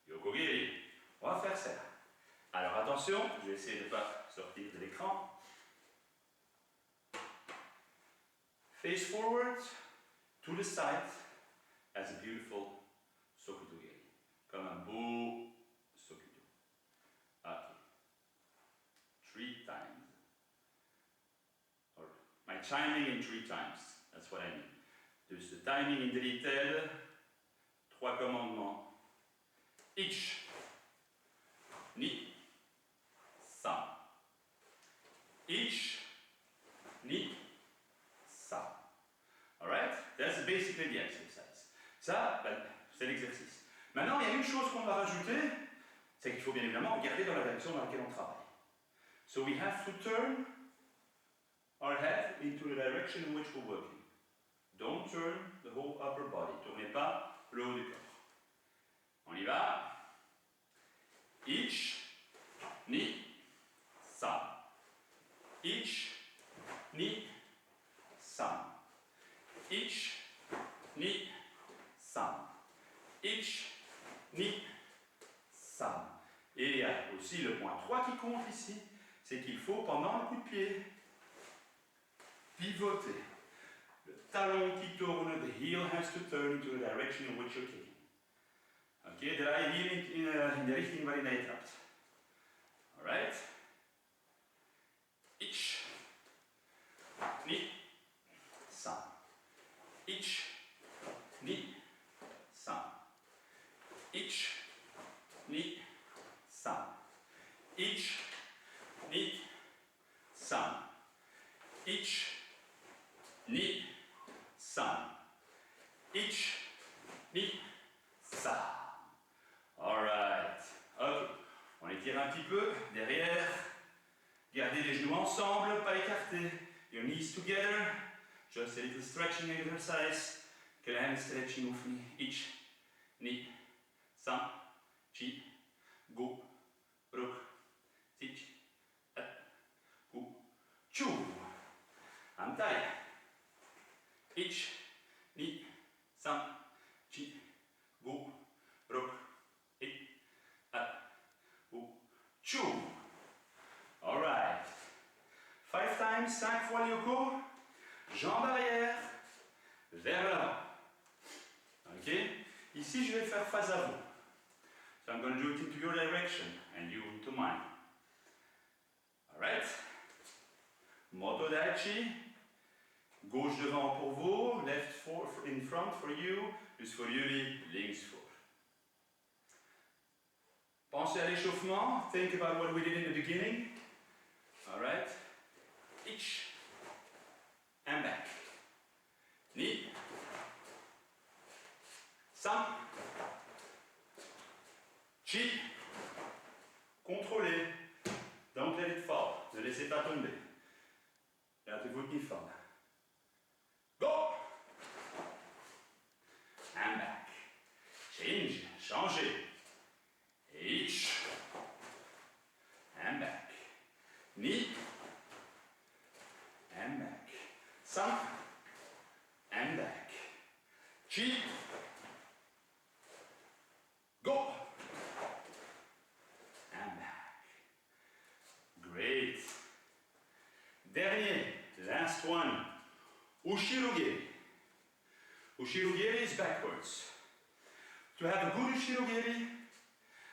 Yokogiri. On va faire ça. Alors attention, je vais essayer de ne pas sortir de l'écran. Face forward, to the side, as a beautiful Sokutogiri. Comme un beau Sokuto. Ok. 3 times. Or my timing in 3 times. That's what I mean. Dus de timing in 3 tellen. 3 commandements. Ich. Ni. Sam. Ich. Ni. Sam. Alright? That's basically the exercise. Ça, ben, c'est l'exercice. Maintenant, il y a une chose qu'on va rajouter, c'est qu'il faut bien évidemment regarder dans la direction dans laquelle on travaille. So we have to turn our head into the direction in which we're working. Don't turn the whole upper body. Tournez pas le haut du corps. On y va. Ich, ni, san. Ich, ni, san. Ich, ni, san. Ich, ni, san. Et il y a aussi le point 3 qui compte ici, c'est qu'il faut, pendant le coup de pied, pivoter. Le talon qui tourne, the heel has to turn into the direction in which you're kicking. Okay, draai hier in de richting waarin je trapt. Alright? Ich, ni, san. Ich, ni, san. Ich, ni, san. Ich, ni, san. Ich, ni, san. Ich, ni, san. Alright. Ok. On étire un petit peu derrière. Gardez les genoux ensemble, pas écartés. Your knees together. Just a little stretching exercise. Kleine stretching oefening. Ich, ni, san. Chi, go, ruk, tik, go, chu. Antai. Ich, ni, san, chi, go, ruk, ik, go, chu. All right. 5 times, 5 fois le yoko. Jambe arrière, vers l'avant. Ok? Ici, je vais faire face à vous. So I'm going to do it into your direction and you to mine. Alright? Moto Daichi. Gauche devant pour vous, left in front for you. Dus voor jullie links voor. Pensez à l'échauffement. Think about what we did in the beginning. Alright? Ich. And back. Ni. San. Chi. Contrôlez. Don't let it fall. Ne laissez pas tomber. Gardez-vous le forme. Go. And back. Change. Changez. Ich. And back. Ni. And back. San. And back. Chi. Go. And back. Great. Dernier, last one. Ushirogeri. Ushirogeri is backwards. To have a good Ushirogeri,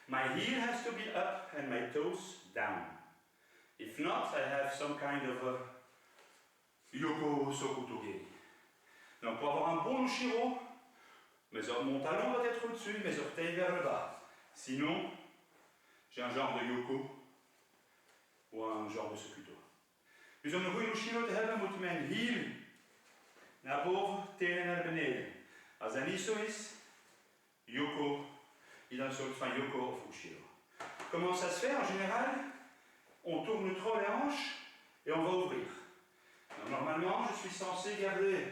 my heel has to be up and my toes down. If not, I have some kind of a Yoko Sokutogeri. Donc pour avoir un bon Ushiro, mon talon doit être au-dessus, mes orteils vers le bas. Sinon, j'ai un genre de Yoko ou un genre de Sokuto. Dus om een goede Ushiro te hebben moet mijn hiel naar boven, tenen naar beneden. Als dat niet zo is, Yoko is een soort van Yoko of Ushiro. Comment ça se fait en général? On tourne trop les hanches et on va ouvrir. Donc, normalement, je suis censé garder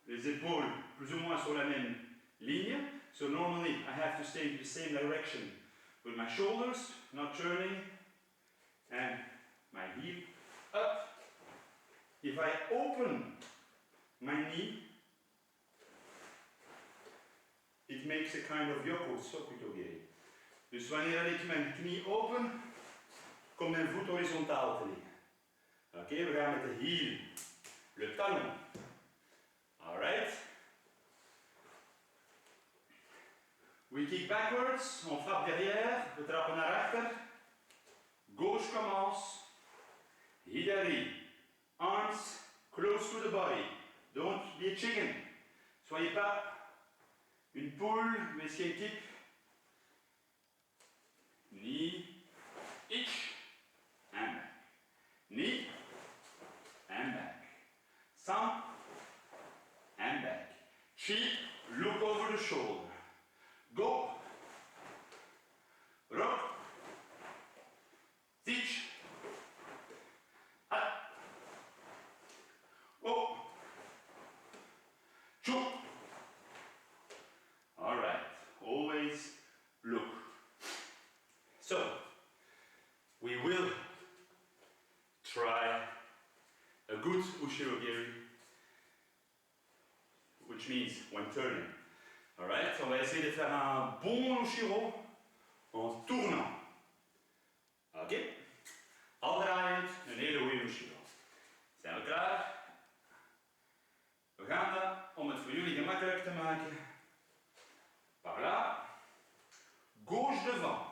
les épaules plus ou moins sur la même ligne. So normally I have to stay in the same direction with my shoulders, not turning, and my heel up. If I open my knee, it makes a kind of Yoko Sokutogeri. Dus wanneer ik mijn knie open, komt mijn voet horizontaal te liggen. Oké, we gaan met de heel, le talon. Alright. We kick backwards, on frappe derrière, we trappen naar achter. Gauche commence. Hidari. Arms close to the body. Don't be a chicken. Soyez pas une poule, mais c'est un kick. Knee, ich, and back. Knee, and back. San, and back. Chi, look over the shoulder. Go, which means when turning. Alright, on va essayer de faire un bon Ushiro en tournant. Ok? Afdraaiend, een hele goede Ushiro. Zijn we klaar? We gaan dat, om het voor jullie gemakkelijk te maken, par là, gauche devant.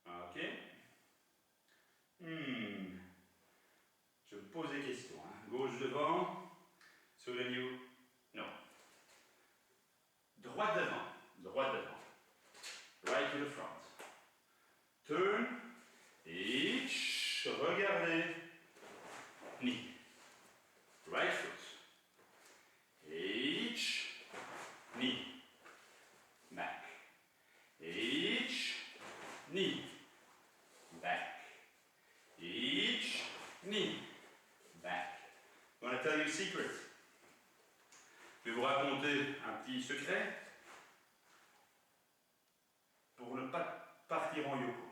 Ok? Je me pose des questions. Hein. Gauche devant, sur le niveau. Non. Droite devant. Droite devant. Right to the front. Turn. Each. Regardez. Knee. Right foot. Each. Knee. Back. Each. Knee. Back. Each. Knee. Back. I'm going to tell you a secret. Je vais vous raconter un petit secret pour ne pas partir en yoko.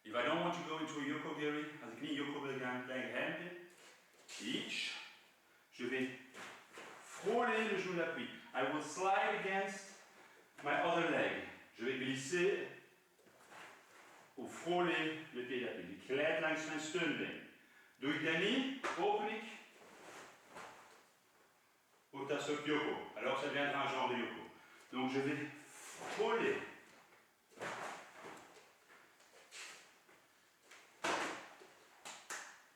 If I don't want to go into a yoko geri, als ik niet yoko wil gaan handje, each, je vais frôler le genou d'appui. I will slide against my other leg. Je vais glisser of frôler le pied d'appui. Ik glijd langs mijn steunbeen. Doe ik dat niet, open ik. Otasok yoko. Alors ça deviendra un genre de yoko. Donc je vais frôler.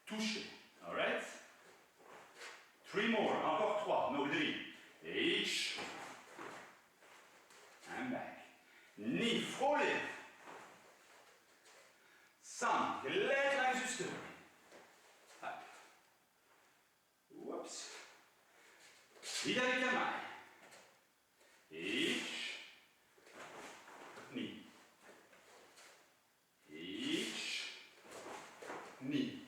Toucher. Alright? 3 more. Encore 3. No 3. Each. And back. Knee. Frôler. Sam. Glijd langs je steun. Whoops. Niet avec la main. Each. Knee. Each. Knee.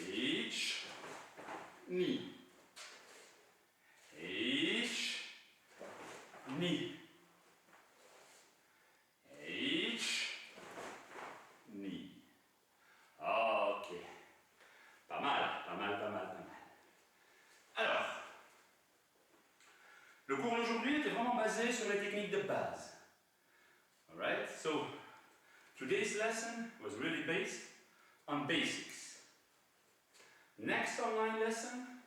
Each. Knee. Each. Knee. Each. Knee. Ok. Pas mal, pas mal, pas mal, pas mal. Alors, le cours d'aujourd'hui était vraiment basé sur les techniques de base. Alright, so today's lesson was really based on basics. Next online lesson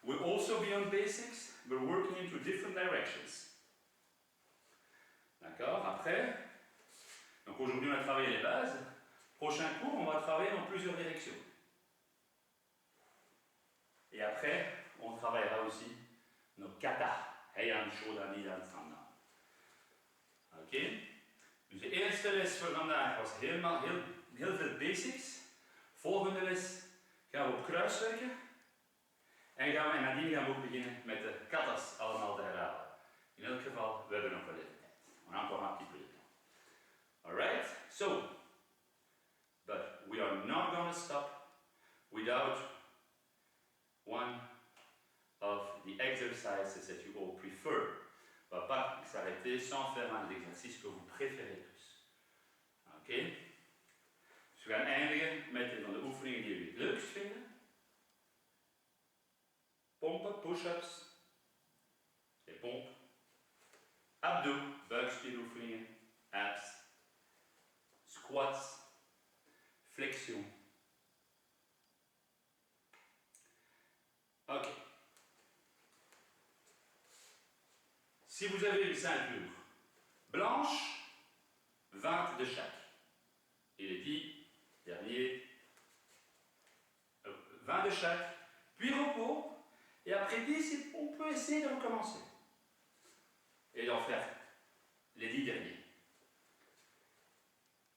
will also be on basics, but working into different directions. D'accord? Après, donc aujourd'hui on a travaillé les bases. Prochain cours, on va travailler dans plusieurs directions. Et après, on travaillera aussi nos kata. Heian, Shodan, Nidan, Sandan. Oké? Dus de eerste les voor vandaag was heel veel basics. Volgende les gaan we op kruis werken. En nadien gaan we ook beginnen met de katas allemaal te herhalen. In elk geval, we hebben nog wel even tijd. On a encore un petit peu de temps. Alright? So, but we are not going to stop without one of the exercises that you all prefer. On ne va pas s'arrêter sans faire un des exercices que vous préférez tous. Oké? Dus we gaan eindigen met een van de oefeningen die jullie het leukst vinden. Pompen, push-ups, les pompes, abdos, buikspieroefeningen, abs, squats, flexion. Ok. Si vous avez une ceinture blanche, 20 de chaque. Et les 10 derniers, 20 de chaque, puis repos, et après 10, on peut essayer de recommencer. Et d'en faire les 10 derniers.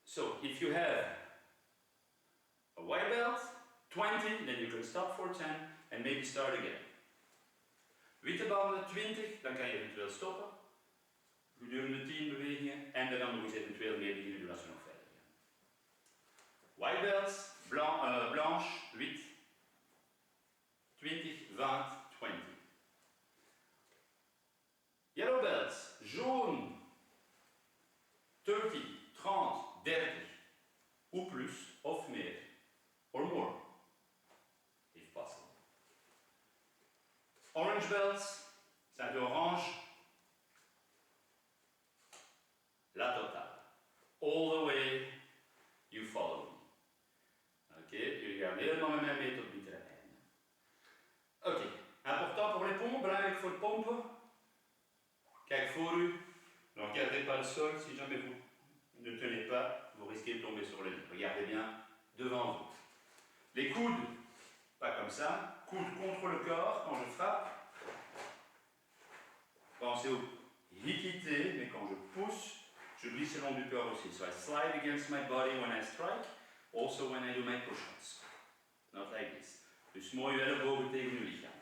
So, if you have a white belt, 20, then you can stop for 10 and maybe start again. Witte banden, 20, dan kan je eventueel stoppen. Gedurende 10 bewegingen en dan nog eens eventueel mee beginnen doen als we nog verder gaan. White belts, blanche, wit, 20, 20, 20. Yellow belts, jaune, 30, 30, 30, ou plus, of meer, or more, if possible. Orange belts, ceinture orange, la totale. All the way, you follow me. Ok, jullie gaan helemaal met mij mee tot het bittere einde. Oké, important pour les pompes, belangrijk voor het pompen. Kijk voor u, ne regardez pas le sol, si jamais vous ne tenez pas, vous risquez de tomber sur le lit. Regardez bien devant vous. Les coudes, pas comme ça, coudes contre le corps quand je frappe. Pensez au hickité, mais quand je pousse, je glisse le long du corps aussi. So I slide against my body when I strike, also when I do my push-ups. Not like this. Dus mooi uw ellebogen tegen uw lichaam.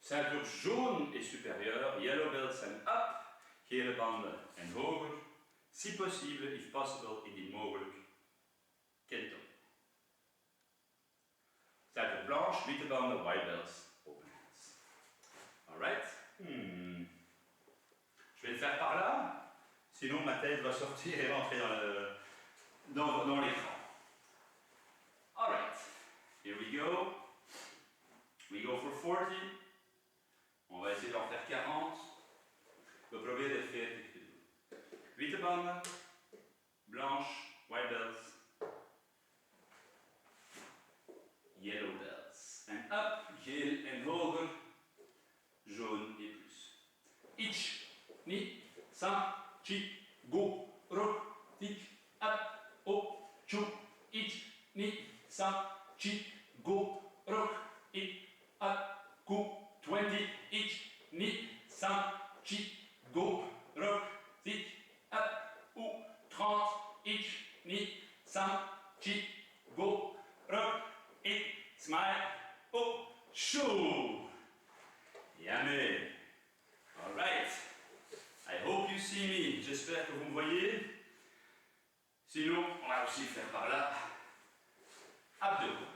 Ceinture jaune et supérieure, yellow belts and up, gele banden en hoger. Si possible, if possible, indien mogelijk, kento. Ceinture blanche, witte banden, white belts, open hands. Alright? Je vais le faire par là, sinon ma tête va sortir et rentrer dans l'écran. Alright, here we go. We go for 40. On va essayer d'en faire 40. We proberen er 40 te doen. Witte banden, blanche, white belts, yellow belts. En up, geel en hoger, jaune et plus. Ich, ni, san, chi, go, ro, tik, up, o, chu, ich, ni, san, chi, go, ro, ik, up, ku, 20, ich, ni, san, chi, go, ro, tik, up, u, 30, ich, ni, san, chi, go, ro, ik, smile, o, shoo. Yummy. All right. I hope you see me. J'espère que vous me voyez. Sinon, on va aussi faire par là. Abdos.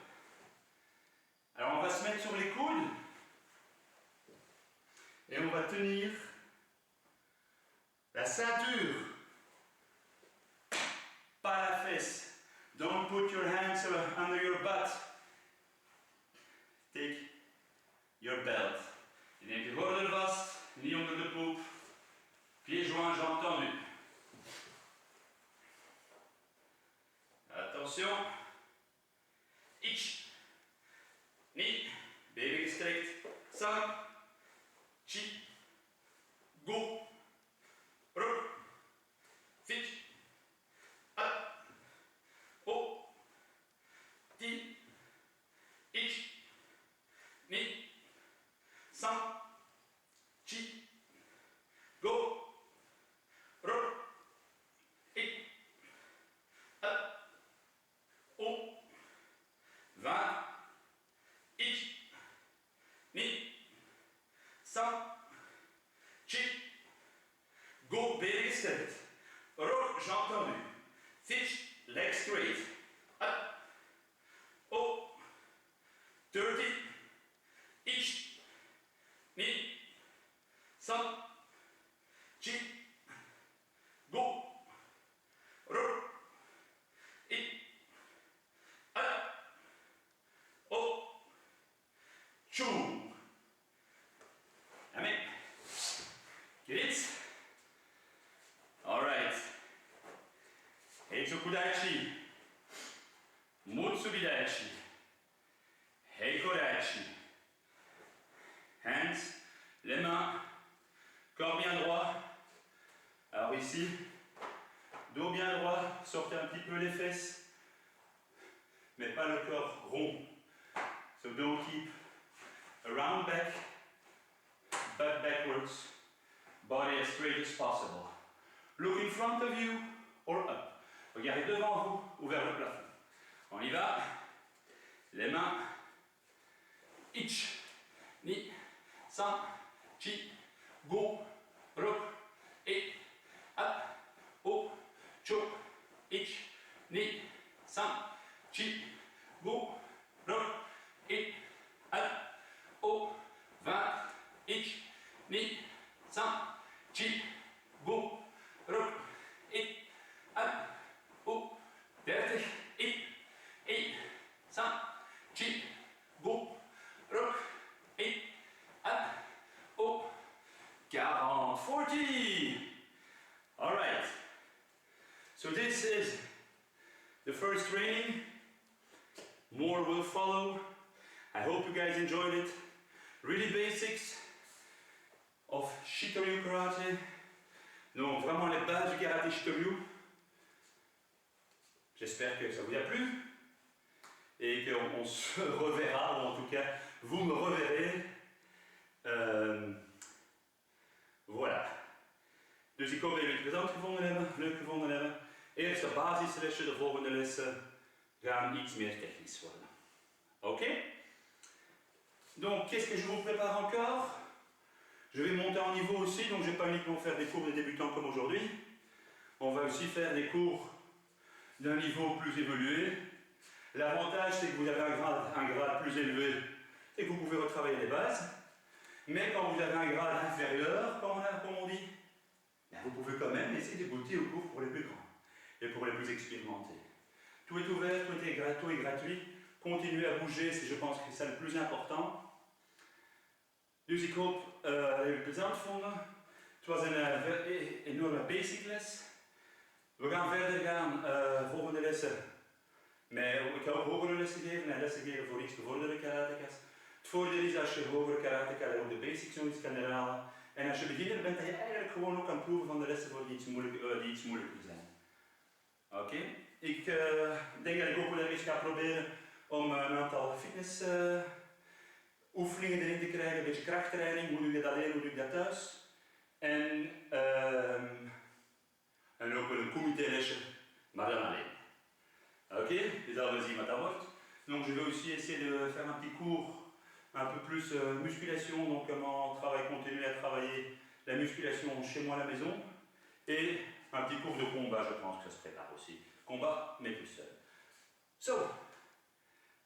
Alors, on va se mettre sur les coudes. Et on va tenir la ceinture. Pas la fesse. Don't put your hands under your butt. Take your belt. Je neemt je gordel vast, niet onder de poep. Pieds joints, jambes tendues. Attention. Ich. Ni. Benen gestrekt. San. Chi. Go. Ro. Fit. Up. O. Ti. Ich. Ni. San. Chi. Go. Ro. Ik. Up. O. 20. Ich. Ni. San. Chi. Go. Benen gestrekt. Ro. Jambes tendues. Fish. Legs straight. Up. O. 30. Ich. Ni. San. Chi. Go. Ro. Ik. Up. O. Choo. Amen. Get it? Alright. Heitsu kudaichi. Mutsubidaichi. Heikodaichi. Hands, les mains, corps bien droit. Alors ici, dos bien droit, sortez un petit peu les fesses, mais pas le corps rond. So don't keep a round back, butt backwards, body as straight as possible. Look in front of you or up. Regardez devant vous ou vers le plafond. On y va. Les mains. Ich, ni, san, chi, go, ro, ik, up, o, cho, ich, ni, san, chi, go, ro, ik, up, o, 20, ich, ni, san, chi, go, ro, ik, up, o, 30, ik, san, chi, go, ro, 40. All right. So this is the first training. More will follow. I hope you guys enjoyed it. Really basics of Shitoryu Karate. Donc vraiment les bases du karaté Shitoryu. J'espère que ça vous a plu et qu'on se reverra, ou en tout cas vous me reverrez. Voilà. Dus ik hoop dat jullie het plezant gevonden hebben, leuk gevonden hebben. Eerste basislesje, de volgende lessen gaan iets meer technisch worden. Ok? Donc, qu'est-ce que je vous prépare encore? Je vais monter en niveau aussi, donc je ne vais pas uniquement faire des cours de débutants comme aujourd'hui. On va aussi faire des cours d'un niveau plus évolué. L'avantage, c'est que vous avez un grade plus élevé et que vous pouvez retravailler les bases. Mais quand vous avez un grade inférieur, comme on dit, vous pouvez quand même essayer de goûter au cours pour les plus grands et pour les plus expérimentés. Tout est ouvert, tout est gratuit. Continuez à bouger, je pense que c'est ça le plus important. Dus ik hoop dat jullie het plezant vonden. Het was een enorme basic les. We gaan verder gaan, volgende lessen. Ik ga ook hogere lessen geven en lessen geven voor iets gevorderde karatekas. Het voordeel is als je hogere karateka ook de basics nog eens kan herhalen. En als je beginner bent, dat je eigenlijk gewoon ook kan proeven van de lessen voor die iets moeilijker zijn. Oké? Ik denk dat ik ook wel ergens ga proberen om een aantal fitness oefeningen erin te krijgen, een beetje krachttraining, hoe doe je dat alleen, hoe doe je dat thuis. En ook wel een comité-lesje, maar dan alleen. Ok, dus allons zien wat dat wordt. Donc je vais aussi essayer de faire un petit cours un peu plus musculation, donc comment continuer à travailler la musculation chez moi à la maison. Et un petit cours de combat, je pense que ça se prépare aussi. Combat, mais tout seul. So,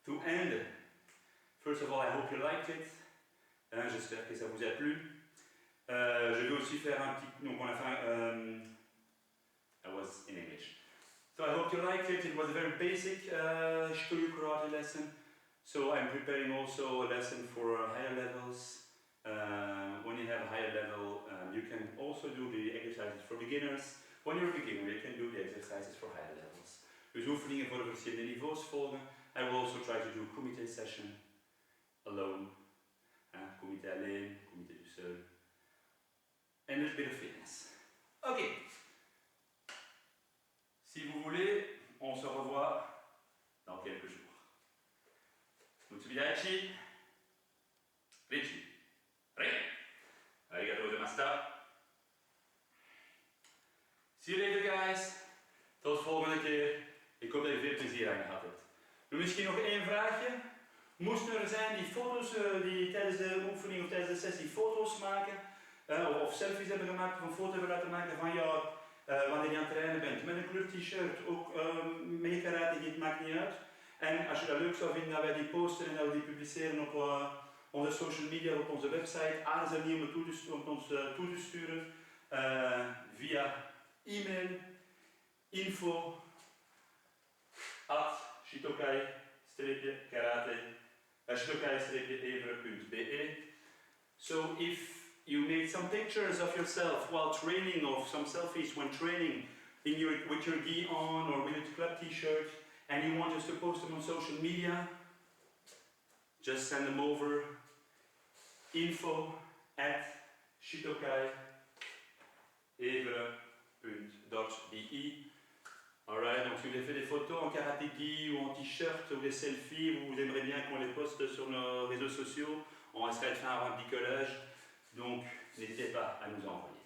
to end, first of all, I hope you liked it. J'espère que ça vous a plu. Je vais aussi faire un petit... Donc on a fait I was in English. So I hope you liked it. It was a very basic Shitoryu Karate lesson. So I'm preparing also a lesson for higher levels. When you have a higher level, you can also do the exercises for beginners. When you're a beginner, you can do the exercises for higher levels. Dus oefeningen voor de verschillende niveaus volgen. I will also try to do a comité session alone. Comité alleen, comité tout seul. And a bit of fitness. Ok. Si vous voulez, on se revoit dans quelques jours. Mutsubidachi, Richi, Rei, arigatou gozaimashita. See you later guys. Tot volgende keer. Ik hoop dat je veel plezier aan gehad hebt. Nu misschien nog één vraagje. Moesten er zijn die foto's die tijdens de oefening of tijdens de sessie foto's maken of selfies hebben gemaakt of een foto hebben laten maken van jou wanneer je aan het trainen bent met een kleur t-shirt, ook mee karate, het maakt niet uit. En als je dat leuk zou vinden dat wij die posten en dat we die publiceren op onze social media, op onze website, aarzel niet om ons toe te sturen via e-mail info@shitokai-evere.be. So if you made some pictures of yourself while training, or some selfies when training with your gi on or with a club t-shirt, and you want us to post them on social media, just send them over info@shitokai-evere.be. Alright, donc si vous avez fait des photos en karaté-gi ou en t-shirt ou des selfies, vous aimeriez bien qu'on les poste sur nos réseaux sociaux, on essaierait de faire un petit collage, donc n'hésitez pas à nous envoyer.